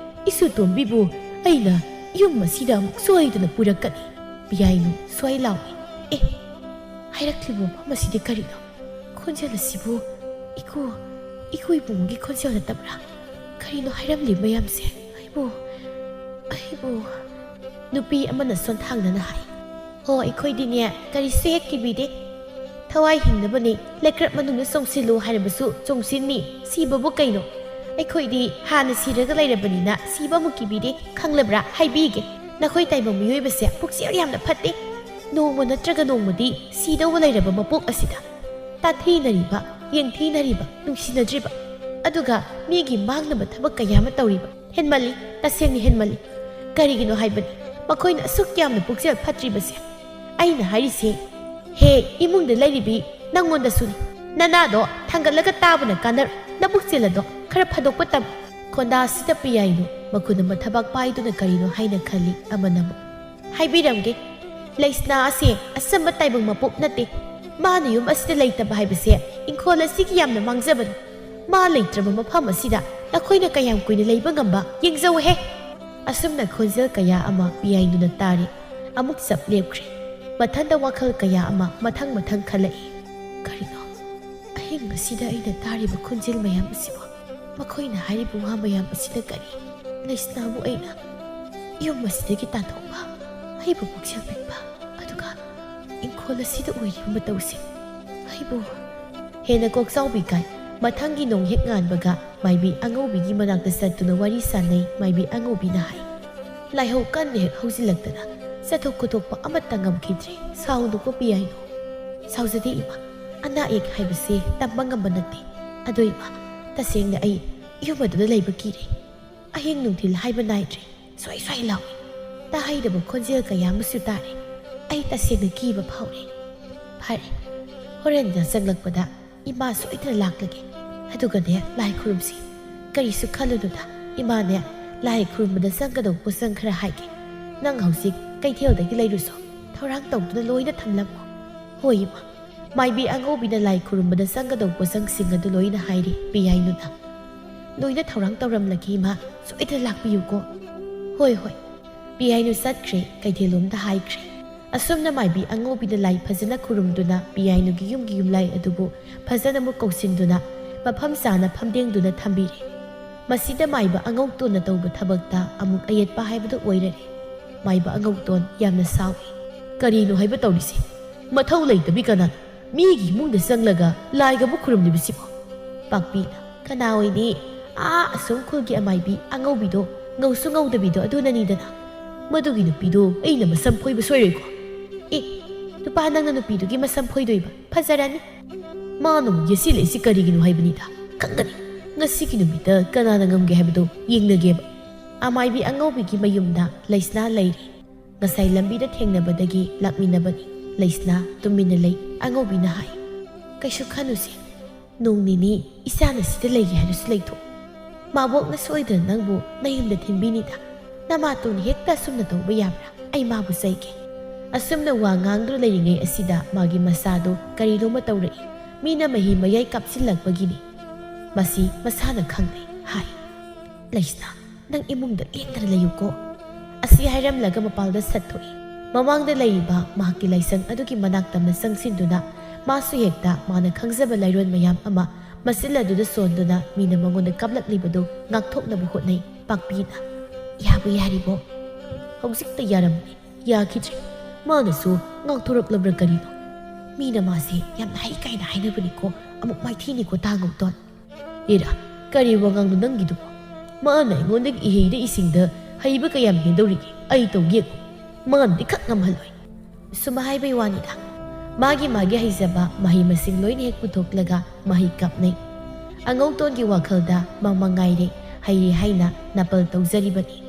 ꯏꯁꯨꯇꯣꯝꯕꯤꯕꯨ ꯑꯩꯅ ꯌꯨꯝ ꯑꯁꯤꯗ ꯑꯃꯨꯛ ꯁꯣꯏꯗꯅ ꯄꯨꯔꯛꯀꯅꯤ." ꯄꯤꯌꯥꯏꯅꯨ ꯁ꯭ꯋꯥꯏ ꯂꯥꯎꯏ, ꯍꯥꯏꯔꯛꯂꯤꯕ ꯃꯐꯝ ꯑꯁꯤꯗꯤ ꯀꯔꯤꯅꯣ? ꯈꯣꯟꯖꯦꯜ ꯑꯁꯤꯕꯨ ꯏꯀꯨ ꯏꯕꯨꯡꯒꯤ ꯈꯣꯟꯖꯦꯜ ꯅꯠꯇꯕ꯭ꯔꯥ? ꯀꯔꯤꯅꯣ ꯍꯥꯏꯔꯝꯂꯤ ꯃꯌꯥꯝꯁꯦ? ꯑꯩꯕꯨ ꯅꯨꯄꯤ ꯑꯃꯅ ꯁꯣꯟꯊꯥꯡꯅꯅ ꯍꯥꯏ, "ꯍꯣ, ꯑꯩꯈꯣꯏꯗꯤꯅꯦ ꯀꯔꯤꯁꯨ ꯍꯦꯛ ꯀꯤꯕꯤꯗꯦ, ꯊꯋꯥꯏ ꯍꯤꯡꯅꯕꯅꯤ, ꯂꯩꯀ꯭ꯔꯛ ꯃꯅꯨꯡꯗ ꯆꯣꯡꯁꯤꯜꯂꯨ ꯍꯥꯏꯔꯕꯁꯨ ꯆꯣꯡꯁꯤꯟꯅꯤ, ꯁꯤꯕꯕꯨ ꯀꯩꯅꯣ? ꯑꯩꯈꯣꯏꯗꯤ ꯍꯥꯟꯅ ꯁꯤꯔꯒ ꯂꯩꯔꯕꯅꯤꯅ ꯁꯤꯕ ꯑꯃꯨꯛ ꯀꯤꯕꯤꯗꯦ, ꯈꯪꯂꯕ꯭ꯔꯥ? ꯍꯥꯏꯕꯤꯒꯦ, ꯅꯈꯣꯏ ꯇꯥꯏꯕꯪ ꯃꯤꯑꯣꯏꯕꯁꯦ ꯄꯨꯛꯆꯦꯜ ꯌꯥꯝꯅ ꯐꯠꯇꯦ, ꯅꯣꯡꯃ ꯅꯠꯇ꯭ꯔꯒ ꯅꯣꯡꯃꯗꯤ ꯁꯤꯗꯧꯕ ꯂꯩꯔꯕ ꯃꯄꯣꯛ ꯑꯁꯤꯗ ꯇꯥꯊꯤꯅꯔꯤꯕ, ꯌꯦꯡꯊꯤꯅꯔꯤꯕ, ꯅꯨꯡꯁꯤꯅꯗ꯭ꯔꯤꯕ, ꯑꯗꯨꯒ ꯃꯤꯒꯤ ꯃꯥꯡꯅꯕ ꯊꯕꯛ ꯀꯌా ꯑꯃ ꯇꯧꯔꯤꯕ, ꯍꯦꯟꯃꯜꯂꯤ, ꯇꯁꯦꯡꯅ ꯍꯦꯟꯃꯜꯂꯤ, ꯀꯔꯤꯒꯤꯅꯣ ꯍꯥꯏꯕꯅꯤ ꯃꯈꯣꯏꯅ ꯑꯁꯨꯛ ꯌꯥꯝꯅ ꯄꯨꯛꯆꯦꯜ ꯐꯠꯇ꯭ꯔꯤꯕꯁꯦ? ꯑꯩꯅ ꯍꯥꯏꯔꯤꯁꯦ ꯍꯦ ꯏꯃꯨꯡꯗ ꯂꯩꯔꯤꯕꯤ ꯅꯪꯉꯣꯟꯗꯁꯨꯅꯤ, ꯅꯅꯥꯗꯣ ꯊꯥꯡꯒꯠꯂꯒ ꯇꯥꯕꯅ ꯀꯥꯟꯅꯔꯣꯏ, ꯅꯄꯨꯛꯆꯦꯜ ꯑꯗꯣ ꯈꯔ ꯐꯥꯗꯣꯛꯄ ꯇꯝꯃꯨ." ꯈꯣꯟꯗꯥꯁꯤꯗ ꯄꯤꯌꯥꯏꯅꯨ ꯃꯈꯨꯟ ꯑꯃ ꯊꯕꯥꯛ ꯄꯥꯏꯗꯨꯅ ꯀꯔꯤꯅꯣ ꯍꯥꯏꯅ ꯈꯜꯂꯤ, ꯑꯃꯅ ꯑꯃꯨꯛ, "ꯍꯥꯏꯕꯤꯔꯝꯒꯦ, ꯂꯩꯁꯅꯥ ꯑꯁꯤ ꯑꯁꯝꯕ ꯇꯥꯏꯕꯪ ꯃꯄꯣꯛ ꯅꯠꯇꯦ, ꯃꯥꯅ ꯌꯨꯝ ꯑꯁꯤꯗ ꯂꯩꯇꯕ ꯍꯥꯏꯕꯁꯦ ꯏꯪꯈꯣꯜ ꯑꯁꯤꯒꯤ ꯌꯥꯝꯅ ꯃꯥꯡꯖꯕꯅꯤ, ꯃꯥ ꯂꯩꯇ꯭ꯔꯕ ꯃꯐꯝ ꯑꯁꯤꯗ ꯅꯈꯣꯏꯅ ꯀꯌꯥꯝ ꯀꯨꯏꯅ ꯂꯩꯕ ꯉꯝꯕ ꯌꯦꯡꯖꯧꯍꯦ." ꯑꯁꯨꯝꯅ ꯈꯣꯟꯖꯦꯜ ꯀꯌꯥ ꯑꯃ ꯄꯤꯌꯥꯏꯅꯨꯅ ꯇꯥꯔꯤ, ꯑꯃꯨꯛ ꯆꯞ ꯂꯦꯞꯈ꯭ꯔꯦ, ꯃꯊꯟꯗ ꯋꯥꯈꯜ ꯀꯌꯥ ꯑꯃ ꯃꯊꯪ ꯃꯊꯪ ꯈꯜꯂꯛꯏ꯫ ꯀꯔꯤꯅꯣ ꯑꯍꯤꯡ ꯑꯁꯤꯗ ꯑꯩꯅ ꯇꯥꯔꯤꯕ ꯈꯣꯟꯖꯦꯜ ꯃꯌꯥꯝ ꯑꯁꯤꯕꯨ? ꯃꯈꯣꯏꯅ ꯍꯥꯏꯔꯤꯕ ꯋꯥ ꯃꯌꯥꯝ ꯑꯁꯤꯅ ꯀꯔꯤ? ꯂꯩꯁꯅꯥꯕꯨ ꯑꯩꯅ ꯌꯨꯝ ꯑꯁꯤꯗꯒꯤ ꯇꯥꯟꯊꯣꯛꯄ, ꯑꯩꯕꯨ ꯄꯨꯛꯆꯦꯜ ꯄꯤꯛꯄ, ꯑꯗꯨꯒ ꯏꯪꯈꯣꯜ ꯑꯁꯤꯗ ꯑꯣꯏꯔꯤꯕ ꯃꯇꯧꯁꯤꯡ, ꯑꯩꯕꯨ ꯍꯦꯟꯅ ꯀꯣꯛꯆꯥꯎꯕꯤ ꯀꯥꯏ꯫ ꯃꯊꯪꯒꯤ ꯅꯣꯡ ꯍꯦꯛ ꯉꯥꯟꯕꯒ ꯃꯥꯏꯕꯤ ꯑꯉꯧꯕꯤꯒꯤ ꯃꯅꯥꯛꯇ ꯆꯠꯇꯨꯅ ꯋꯥꯔꯤ ꯁꯥꯟꯅꯩ꯫ ꯃꯥꯏꯕꯤ ꯑꯉꯧꯕꯤꯅ ꯍꯥꯏ, "ꯂꯥꯏꯍꯧ ꯀꯟꯅ ꯍꯦꯛ ꯍꯧꯖꯤꯜꯂꯛꯇꯅ ꯆꯠꯊꯣꯛ ꯈꯣꯠꯇꯣꯛꯄ ꯑꯃꯠꯇ ꯉꯝꯈꯤꯗ꯭ꯔꯦ, ꯁꯥꯎꯅꯨꯀꯣ ꯄꯤꯌꯥꯏꯅꯨ." "ꯁꯥꯎꯖꯗꯦ ꯏꯃꯥ, ꯑꯅꯥ ꯑꯌꯦꯛ ꯍꯥꯏꯕꯁꯦ ꯇꯝꯕ ꯉꯝꯕ ꯅꯠꯇꯦ, ꯑꯗꯣ ꯏꯃꯥ, ꯇꯁꯦꯡꯅ ꯑꯩ ꯌꯨꯝ ꯑꯗꯨꯗ ꯂꯩꯕ ꯀꯤꯔꯦ, ꯑꯍꯤꯡ ꯅꯨꯡꯊꯤꯜ ꯍꯥꯏꯕ ꯅꯥꯏꯗ꯭ꯔꯦ, ꯁ꯭ꯋꯥꯏ ꯂꯥꯎꯏ, ꯇꯥꯍꯩꯗꯕ ꯈꯣꯟꯖꯦꯜ ꯀꯌꯥ ꯑꯃꯁꯨ ꯇꯥꯔꯦ, ꯑꯩ ꯇꯁꯦꯡꯅ ꯀꯤꯕ ꯐꯥꯎꯔꯦ ꯐꯔꯦ ꯍꯣꯔꯦꯟꯗ ꯆꯪꯂꯛꯄꯗ ꯏꯃꯥ ꯁꯣꯏꯗꯅ ꯂꯥꯛꯂꯒꯦ ꯑꯗꯨꯒꯅꯦ ꯂꯥꯏ ꯈꯨꯔꯨꯝꯁꯤ ꯀꯔꯤꯁꯨ ꯈꯜꯂꯨꯅꯨꯗ ꯏꯃꯥꯅꯦ ꯂꯥꯏ ꯈꯨꯔꯨꯝꯕꯗ ꯆꯪꯒꯗꯧꯕ ꯄꯣꯠꯆꯪ ꯈꯔ ꯍꯥꯏꯒꯦ ꯅꯪ ꯍꯧꯖꯤꯛ ꯀꯩꯊꯦꯜꯗꯒꯤ ꯂꯩꯔꯨꯁꯣ ꯊꯧꯔꯥꯡ ꯇꯧꯗꯨꯅ ꯂꯣꯏꯅ ꯊꯝꯂꯝꯃꯣ ꯍꯣꯏ ꯏꯃꯥ ꯃꯥꯏꯕꯤ ꯑꯉꯧꯕꯤꯅ ꯂꯥꯏ ꯈꯨꯔꯨꯝꯕꯗ ꯆꯪꯒꯗꯧꯕ ꯄꯣꯠꯆꯪꯁꯤꯡ ꯑꯗꯨ ꯂꯣꯏꯅ ꯍꯥꯏꯔꯤ ꯄꯤꯌꯥꯏꯅꯨꯅ ꯂꯣꯏꯅ ꯊꯧꯔꯥꯡ ꯇꯧꯔꯝꯂꯒꯦ ꯏꯃꯥ ꯁꯣꯏꯗꯅ ꯂꯥꯛꯄꯤꯌꯨꯀꯣ ꯍꯣꯏ ꯍꯣꯏ ꯄꯤꯌꯥꯏꯅꯨ ꯆꯠꯈ꯭ꯔꯦ ꯀꯩꯊꯦꯜꯂꯣꯝꯗ ꯍꯥꯏꯈ꯭ꯔꯦ ꯑꯁꯨꯝꯅ ꯃꯥꯏꯕꯤ ꯑꯉꯧꯕꯤꯅ ꯂꯥꯏ ꯐꯖꯅ ꯈꯨꯔꯨꯝꯗꯨꯅ ꯄꯤꯌꯥꯏꯅꯨꯒꯤ ꯌꯨꯝꯒꯤ ꯌꯨꯝꯂꯥꯏ ꯑꯗꯨꯕꯨ ꯐꯖꯅ ꯑꯃꯨꯛ ꯀꯧꯁꯤꯟꯗꯨꯅ ꯃꯐꯝ ꯆꯥꯅ ꯐꯝꯗꯦꯡꯗꯨꯅ ꯊꯝꯕꯤꯔꯦ ꯃꯁꯤꯗ ꯃꯥꯏꯕ ꯑꯉꯧꯇꯣꯟꯅ ꯇꯧꯕ ꯊꯕꯛꯇ ꯑꯃꯨꯛ ꯑꯌꯦꯠꯄ ꯍꯥꯏꯕꯗꯨ ꯑꯣꯏꯔꯔꯦ ꯃꯥꯏꯕ ꯑꯉꯧꯇꯣꯟ ꯌꯥꯝꯅ ꯁꯥꯎꯏ ꯀꯔꯤꯅꯣ ꯍꯥꯏꯕ ꯇꯧꯔꯤꯁꯤ ꯃꯊꯧ ꯂꯩꯇꯕꯤ ꯀꯅꯥ ꯃꯤꯒꯤ ꯏꯃꯨꯡꯗ ꯆꯪꯂꯒ ꯂꯥꯏꯒꯕꯨ ꯈꯨꯔꯨꯝꯂꯤꯕꯁꯤꯕꯣ ꯄꯥꯛꯄꯤꯅ ꯀꯅꯥ ꯑꯣꯏꯅꯤ ꯑꯁꯣꯝ ꯈꯨꯜꯒꯤ ꯑꯃꯥꯏꯕꯤ ꯑꯉꯧꯕꯤꯗꯣ ꯉꯧꯁꯨ ꯉꯧꯗꯕꯤꯗꯣ ꯑꯗꯨꯅꯅꯤꯗꯅ ꯃꯗꯨꯒꯤ ꯅꯨꯄꯤꯗꯣ ꯑꯩꯅ ꯃꯁꯝ ꯐꯣꯏꯕ ꯁꯣꯏꯔꯣꯏꯀꯣ ꯑꯦ ꯅꯨꯄꯥ ꯅꯪꯅ ꯅꯨꯄꯤꯗꯨꯒꯤ ꯃꯁꯝ ꯐꯣꯏꯗꯣꯏꯕ ꯐꯖꯔꯅꯤ ꯃꯥꯅ ꯌꯦꯁꯤꯜꯂꯛꯏꯁꯤ ꯀꯔꯤꯒꯤꯅꯣ ꯍꯥꯏꯕꯅꯤꯗ ꯈꯪꯒꯅꯤ ꯉꯁꯤꯒꯤ ꯅꯨꯃꯤꯠꯇ ꯀꯅꯥꯅ ꯉꯝꯒꯦ ꯍꯥꯏꯕꯗꯣ ꯌꯦꯡꯅꯒꯦꯕ ꯑꯃꯥꯏꯕꯤ ꯑꯉꯧꯕꯤꯒꯤ ꯃꯌꯨꯝꯗ ꯂꯩꯁꯅꯥ ꯂꯩꯔꯤ ꯉꯁꯥꯏ ꯂꯝꯕꯤꯗ ꯊꯦꯡꯅꯕꯗꯒꯤ ꯂꯥꯛꯃꯤꯟꯅꯕꯅꯤ ꯂꯩꯁꯅꯥ ꯇꯨꯃꯤꯟꯅ ꯂꯩ ꯑꯉꯧꯕꯤꯅ ꯍꯥꯏ ꯀꯩꯁꯨ ꯈꯟꯅꯨꯁꯦ ꯅꯣꯡ ꯅꯤꯅꯤ ꯏꯆꯥꯅ ꯁꯤꯗ ꯂꯩꯒꯦ ꯍꯥꯏꯔꯁꯨ ꯂꯩꯊꯣꯛ ꯃꯥꯕꯣꯛꯅ ꯁꯣꯏꯗꯅ ꯅꯪꯕꯨ ꯅꯌꯨꯝꯗ ꯊꯤꯟꯕꯤꯅꯤꯗ ꯅꯃꯥꯇꯣꯟ ꯍꯦꯛꯇ ꯑꯁꯨꯝꯅ ꯇꯧꯕ ꯌꯥꯕ꯭ꯔꯥ ꯑꯩ ꯃꯥꯕꯨ ꯆꯩꯒꯦ ꯑꯁꯨꯝꯅ ꯋꯥ ꯉꯥꯡꯗꯨꯅ ꯂꯩꯔꯤꯉꯩ ꯑꯁꯤꯗ ꯃꯥꯒꯤ ꯃꯁꯥꯗꯣ ꯀꯔꯤꯅꯣꯃ ꯇꯧꯔꯛꯏ ꯃꯤꯅ ꯃꯍꯤ ꯃꯌꯥꯏ ꯀꯥꯞꯁꯤꯜꯂꯛꯄꯒꯤꯅꯤ ꯃꯁꯤ ꯃꯁꯥꯅ ꯈꯪꯗꯦ ꯍꯥꯏ ꯂꯩꯁꯅꯥ ꯅꯪ ꯏꯃꯨꯡꯗ ꯂꯦꯡꯗꯅ ꯂꯩꯌꯨꯀꯣ ꯑꯁꯤ ꯍꯥꯏꯔꯝꯂꯒ ꯃꯄꯥꯜꯗ ꯁꯠꯊꯣꯛꯏ ꯃꯃꯥꯡꯗ ꯂꯩꯔꯤꯕ ꯃꯍꯥꯛꯀꯤ ꯂꯥꯏꯁꯪ ꯑꯗꯨꯒꯤ ꯃꯅꯥꯛ ꯇꯝꯅ ꯆꯪꯁꯤꯟꯗꯨꯅ ꯃꯥꯁꯨ ꯍꯦꯛꯇ ꯃꯥꯅ ꯈꯪꯖꯕ ꯂꯥꯏꯔꯣꯟ ꯃꯌꯥꯝ ꯑꯃ ꯃꯆꯤꯜ ꯑꯗꯨꯗ ꯁꯣꯟꯗꯨꯅ ꯃꯤꯅ ꯃꯉꯣꯟꯗ ꯀꯥꯞꯂꯛꯂꯤꯕꯗꯨ ꯉꯥꯛꯊꯣꯛꯅꯕ ꯍꯣꯠꯅꯩ ꯄꯥꯛꯄꯤꯅ ꯌꯥꯕꯨ ꯌꯥꯔꯤꯕꯣ ꯍꯧꯖꯤꯛꯇ ꯌꯥꯔꯝꯕꯅꯤ ꯌꯥꯈꯤꯗ꯭ꯔꯦ ꯃꯥꯅꯁꯨ ꯉꯥꯛꯊꯣꯔꯛꯂꯕ꯭ꯔꯥ ꯀꯔꯤꯅꯣ ꯃꯤꯅ ꯃꯥꯁꯦ ꯌꯥꯝꯅ ꯍꯩ ꯀꯥꯏꯅ ꯍꯥꯏꯅꯕꯅꯤꯀꯣ ꯑꯃꯨꯛ ꯃꯥꯏꯊꯤꯅꯤꯀꯣ ꯇꯥꯉꯧꯇꯣꯟ ꯏꯔꯥ ꯀꯔꯤ ꯋꯥꯉꯥꯡꯅꯣ ꯅꯪꯒꯤꯗꯨꯕꯣ ꯃꯥꯅ ꯑꯩꯉꯣꯟꯗꯒꯤ ꯏꯍꯩꯗ ꯏꯁꯤꯡꯗ ꯍꯩꯕ ꯀꯌꯥꯝ ꯍꯦꯟꯗꯧꯔꯤꯒꯦ ꯑꯩ ꯇꯧꯒꯦꯀꯣ ꯃꯥꯅꯗꯤ ꯈꯛ ꯉꯝꯍꯜꯂꯣꯏ ꯁꯨꯝ ꯍꯥꯏꯕꯩ ꯋꯥꯅꯤꯗ ꯃꯥꯒꯤ ꯍꯩꯖꯕ ꯃꯍꯩ ꯃꯁꯤꯡ ꯂꯣꯏꯅ ꯍꯦꯛ ꯄꯨꯊꯣꯛꯂꯒ ꯃꯍꯩ ꯀꯥꯞꯅꯩ ꯑꯉꯧꯇꯣꯟꯒꯤ ꯋꯥꯈꯜꯗ ꯃꯉꯥꯏꯔꯦ ꯍꯩꯔꯦ ꯍꯥꯏꯅ ꯅꯥꯄꯜ ꯇꯧꯖꯔꯤꯕꯅꯤ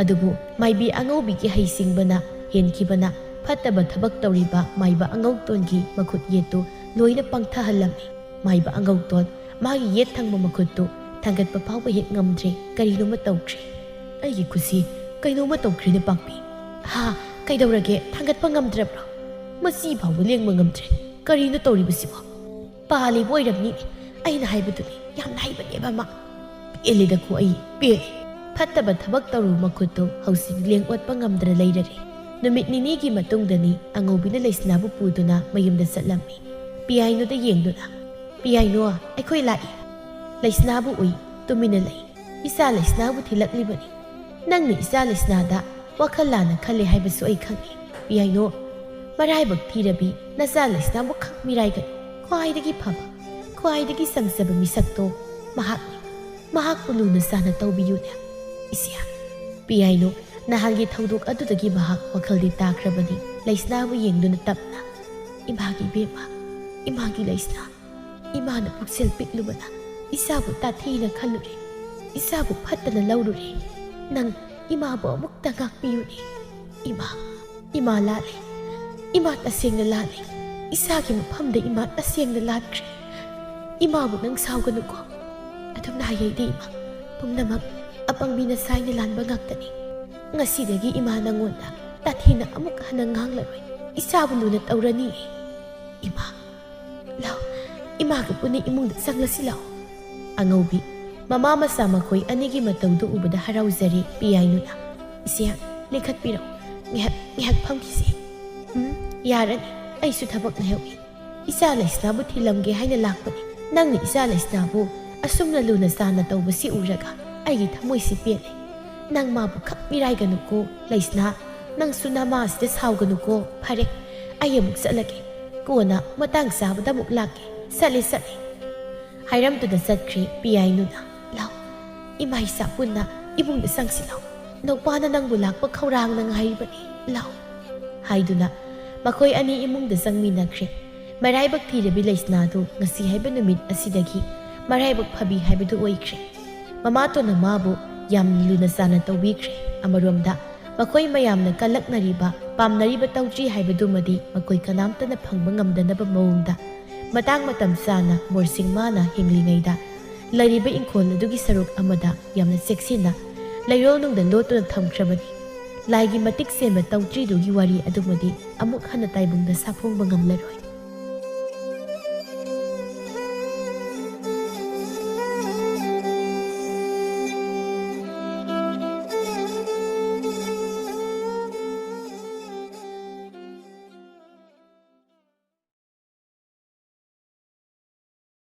ꯑꯗꯨꯕꯨ ꯃꯥꯏꯕꯤ ꯑꯉꯧꯕꯤꯒꯤ ꯍꯩꯁꯤꯡꯕꯅ ꯍꯦꯟꯈꯤꯕꯅ ꯐꯠꯇꯕ ꯊꯕꯛ ꯇꯧꯔꯤꯕ ꯃꯥꯏꯕ ꯑꯉꯧꯇꯣꯟꯒꯤ ꯃꯈꯨꯠ ꯌꯦꯠꯇꯨ ꯂꯣꯏꯅ ꯄꯪꯊꯍꯜꯂꯝꯃꯤ ꯃꯥꯏꯕ ꯑꯉꯧꯇꯣꯟ ꯃꯥꯒꯤ ꯌꯦꯠ ꯊꯪꯕ ꯃꯈꯨꯠꯇꯨ ꯊꯥꯡꯒꯠꯄ ꯐꯥꯎꯕ ꯍꯦꯛ ꯉꯝꯗ꯭ꯔꯦ ꯀꯔꯤꯅꯣꯃ ꯇꯧꯈ꯭ꯔꯦ ꯑꯩꯒꯤ ꯈꯨꯠꯁꯤ ꯀꯩꯅꯣꯃ ꯇꯧꯈ꯭ꯔꯦꯅ ꯄꯥꯛꯄꯤ ꯍꯥ ꯀꯩꯗꯧꯔꯒꯦ ꯊꯥꯡꯒꯠꯄ ꯉꯝꯗ꯭ꯔꯕ꯭ꯔꯣ ꯃꯁꯤ ꯐꯥꯎꯕ ꯂꯦꯡꯕ ꯉꯝꯗ꯭ꯔꯦ ꯀꯔꯤꯅꯣ ꯇꯧꯔꯤꯕꯁꯤꯕꯣ ꯄꯥꯜꯂꯤꯕ ꯑꯣꯏꯔꯝꯅꯤ ꯑꯩꯅ ꯍꯥꯏꯕꯗꯨꯅꯤ ꯌꯥꯝꯅ ꯍꯩꯕꯅꯦꯕ ꯃꯥ ꯄꯦꯜꯂꯦꯗꯀꯣ ꯑꯩ ꯄꯦꯜꯂꯦ ꯐꯠꯇꯕ ꯊꯕꯛ ꯇꯧꯔꯨ ꯃꯈꯨꯠꯇꯨ ꯍꯧꯖꯤꯛ ꯂꯦꯡ ꯑꯣꯠꯄ ꯉꯝꯗ꯭ꯔ ꯂꯩꯔꯔꯦ ꯅꯨꯃꯤꯠ ꯅꯤꯅꯤꯒꯤ ꯃꯇꯨꯡꯗꯅꯤ ꯑꯉꯧꯕꯤꯅ ꯂꯩꯁꯅꯥꯕꯨ ꯄꯨꯗꯨꯅ ꯃꯌꯨꯝꯗ ꯆꯠꯂꯝꯃꯤ ꯄꯤꯌꯥꯏꯅꯨꯗ ꯌꯦꯡꯗꯨꯅ ꯄꯤꯌꯥꯏꯅꯨ ꯑꯩꯈꯣꯏ ꯂꯥꯛꯏ ꯂꯩꯁꯅꯥꯕꯨ ꯎꯏ ꯇꯨꯃꯤꯟꯅ ꯂꯩ ꯏꯆꯥ ꯂꯩꯁꯅꯥꯕꯨ ꯊꯤꯜꯂꯛꯂꯤꯕꯅꯤ ꯅꯪꯅ ꯏꯆꯥ ꯂꯩꯁꯅꯥꯗ ꯋꯥꯈꯜ ꯂꯥꯟꯅ ꯈꯜꯂꯦ ꯍꯥꯏꯕꯁꯨ ꯑꯩ ꯈꯪꯏ ꯄꯤꯌꯥꯏꯅꯨ ꯃꯔꯥꯏꯕꯛ ꯊꯤꯔꯕꯤ ꯅꯆꯥ ꯂꯩꯁꯅꯥꯕꯨ ꯈꯛ ꯃꯤꯔꯥꯏꯒꯅꯨ ꯈ꯭ꯋꯥꯏꯗꯒꯤ ꯐꯕ ꯈ꯭ꯋꯥꯏꯗꯒꯤ ꯆꯝꯖꯕ ꯃꯤꯁꯛꯇꯣ ꯃꯍꯥꯛꯅꯤ ꯃꯍꯥꯛꯄꯨ ꯂꯨꯅ ꯆꯥꯟꯅ ꯇꯧꯕꯤꯌꯨꯅꯦ ꯏꯆꯦ ꯄꯤꯌꯥꯏꯅꯨ ꯅꯍꯥꯟꯒꯤ ꯊꯧꯗꯣꯛ ꯑꯗꯨꯗꯒꯤ ꯃꯍꯥꯛ ꯋꯥꯈꯜꯗꯤ ꯇꯥꯈ꯭ꯔꯕꯅꯤ ꯂꯩꯁꯅꯥꯕꯨ ꯌꯦꯡꯗꯨꯅ ꯇꯞꯅ ꯏꯃꯥꯒꯤ ꯏꯕꯦꯝꯃ ꯏꯃꯥꯒꯤ ꯂꯩꯁꯅꯥ ꯏꯃꯥꯅ ꯄꯨꯛꯆꯦꯜ ꯄꯤꯛꯂꯨꯕꯅ ꯏꯆꯥꯕꯨ ꯇꯥꯊꯤꯅ ꯈꯜꯂꯨꯔꯦ ꯏꯆꯥꯕꯨ ꯐꯠꯇꯅ ꯂꯧꯔꯨꯔꯦ ꯅꯪ ꯏꯃꯥꯕꯨ ꯑꯃꯨꯛꯇ ꯉꯥꯛꯄꯤꯌꯨꯅꯦ ꯏꯃꯥ ꯂꯥꯜꯂꯦ ꯏꯃꯥ ꯇꯁꯦꯡꯅ ꯂꯥꯜꯂꯦ ꯏꯆꯥꯒꯤ ꯃꯐꯝꯗ ꯏꯃꯥ ꯇꯁꯦꯡꯅ ꯂꯥꯟꯈ꯭ꯔꯦ ꯏꯃꯥꯕꯨ ꯅꯪ ꯁꯥꯎꯒꯅꯨꯀꯣ ꯑꯗꯨꯝꯅ ꯍꯥꯏꯌꯦꯗꯤ ꯏꯃꯥ ꯄꯨꯝꯅꯃꯛ ꯑꯄꯪꯕꯤꯅ ꯁꯥꯏꯅ ꯂꯥꯟꯕ ꯉꯥꯛꯇꯅꯤ ꯉꯁꯤꯗꯒꯤ ꯏꯃꯥ ꯅꯪꯉꯣꯟꯗ ꯇꯥꯊꯤꯅ ꯑꯃꯨꯛ ꯍꯟꯅ ꯉꯥꯡꯂꯔꯣꯏ ꯏꯆꯥꯕꯨ ꯂꯨꯅ ꯇꯧꯔꯅꯤ ꯏꯃꯥ ꯂꯥꯎ ꯏꯃꯥꯒ ꯄꯨꯟꯅ ꯏꯃꯨꯡꯗ ꯆꯪꯂꯁꯤ ꯂꯥꯎ ꯑꯉꯧꯕꯤ ꯃꯃꯥ ꯃꯆꯥ ꯃꯈꯣꯏ ꯑꯅꯤꯒꯤ ꯃꯇꯧꯗꯨ ꯎꯕꯗ ꯍꯔꯥꯎꯖꯔꯤ ꯄꯤꯌꯥꯏꯅꯨꯅ ꯏꯆꯦ ꯂꯦꯡꯈꯠꯄꯤꯔꯣ ꯉꯥꯏꯍꯥꯛ ꯐꯝꯈꯤꯁꯤ ꯌꯥꯔꯅꯤ ꯑꯩꯁꯨ ꯊꯕꯛ ꯂꯩꯍꯧꯏ ꯏꯆꯥ ꯂꯩꯁꯅꯥꯕꯨ ꯊꯤꯜꯂꯝꯒꯦ ꯍꯥꯏꯅ ꯂꯥꯛꯄꯅꯤ ꯅꯪꯅ ꯏꯆꯥ ꯂꯩꯁꯅꯥꯕꯨ ꯑꯁꯨꯝꯅ ꯂꯨꯅ ꯆꯥꯟꯅ ꯇꯧꯕꯁꯤ ꯎꯔꯒ ꯑꯩꯒꯤ ꯊꯃꯣꯏꯁꯤ ꯄꯦꯜꯂꯦ ꯅꯪ ꯃꯥꯕꯨ ꯈꯛ ꯃꯤꯔꯥꯏꯒꯅꯨꯀꯣ ꯂꯩꯁꯅꯥ ꯅꯪꯁꯨ ꯅꯃꯥꯁꯤꯗ ꯁꯥꯎꯒꯅꯨꯀꯣ ꯐꯔꯦ ꯑꯩ ꯑꯃꯨꯛ ꯆꯠꯂꯒꯦ ꯀꯣꯟꯅ ꯃꯇꯥꯡ ꯆꯥꯕꯗ ꯑꯃꯨꯛ ꯂꯥꯛꯀꯦ ꯆꯠꯂꯦ ꯍꯥꯏꯔꯝꯗꯨꯅ ꯆꯠꯈ꯭ꯔꯦ ꯄꯤꯌꯥꯏꯅꯨꯅ ꯂꯥꯎ ꯏꯃꯥ ꯏꯆꯥ ꯄꯨꯟꯅ ꯏꯃꯨꯡꯗ ꯆꯪꯁꯤ ꯂꯥꯎ ꯅꯧꯄꯥꯅ ꯅꯪꯕꯨ ꯂꯥꯛꯄ ꯈꯧꯔꯥꯡꯅ ꯉꯥꯏꯔꯤꯕꯅꯤ ꯂꯥꯎ ꯍꯥꯏꯗꯨꯅ ꯃꯈꯣꯏ ꯑꯅꯤ ꯏꯃꯨꯡꯗ ꯆꯪꯃꯤꯟꯅꯈ꯭ꯔꯦ ꯃꯔꯥꯏꯕꯛ ꯊꯤꯔꯕꯤ ꯂꯩꯁꯅꯥꯗꯨ ꯉꯁꯤ ꯍꯥꯏꯕ ꯅꯨꯃꯤꯠ ꯑꯁꯤꯗꯒꯤ ꯃꯔꯥꯏꯕꯛ ꯐꯕꯤ ꯍꯥꯏꯕꯗꯨ ꯑꯣꯏꯈ꯭ꯔꯦ ꯃꯃꯥꯇꯣꯟꯅ ꯃꯥꯕꯨ ꯌꯥꯝ ꯂꯨꯅ ꯆꯥꯟꯅ ꯇꯧꯕꯤꯈ꯭ꯔꯦ ꯑꯃꯔꯣꯝꯗ ꯃꯈꯣꯏ ꯃꯌꯥꯝꯅ ꯀꯜꯂꯛꯅꯔꯤꯕ ꯄꯥꯝꯅꯔꯤꯕ ꯇꯧꯗ꯭ꯔꯤ ꯍꯥꯏꯕꯗꯨꯃꯗꯤ ꯃꯈꯣꯏ ꯀꯅꯥꯝꯇꯅ ꯐꯪꯕ ꯉꯝꯗꯅꯕ ꯃꯑꯣꯡꯗ ꯃꯇꯥꯡ ꯃꯇꯝ ꯆꯥꯅ ꯃꯣꯔꯁꯤꯡ ꯃꯥꯅ ꯍꯤꯡꯂꯤꯉꯩꯗ ꯂꯩꯔꯤꯕ ꯏꯪꯈꯣꯜ ꯑꯗꯨꯒꯤ ꯁꯔꯨꯛ ꯑꯃꯗ ꯌꯥꯝꯅ ꯆꯦꯛꯁꯤꯟꯅ ꯂꯩꯔꯣꯜꯅꯨꯡꯗ ꯂꯣꯠꯇꯨꯅ ꯊꯝꯈ꯭ꯔꯕꯅꯤ꯫ ꯂꯥꯏꯒꯤ ꯃꯇꯤꯛ ꯁꯦꯟꯕ ꯇꯧꯗ꯭ꯔꯤꯗꯨꯒꯤ ꯋꯥꯔꯤ ꯑꯗꯨꯃꯗꯤ ꯑꯃꯨꯛ ꯍꯟꯅ ꯇꯥꯏꯕꯪꯗ ꯁꯥꯐꯣꯡꯕ ꯉꯝꯂꯔꯣꯏ꯫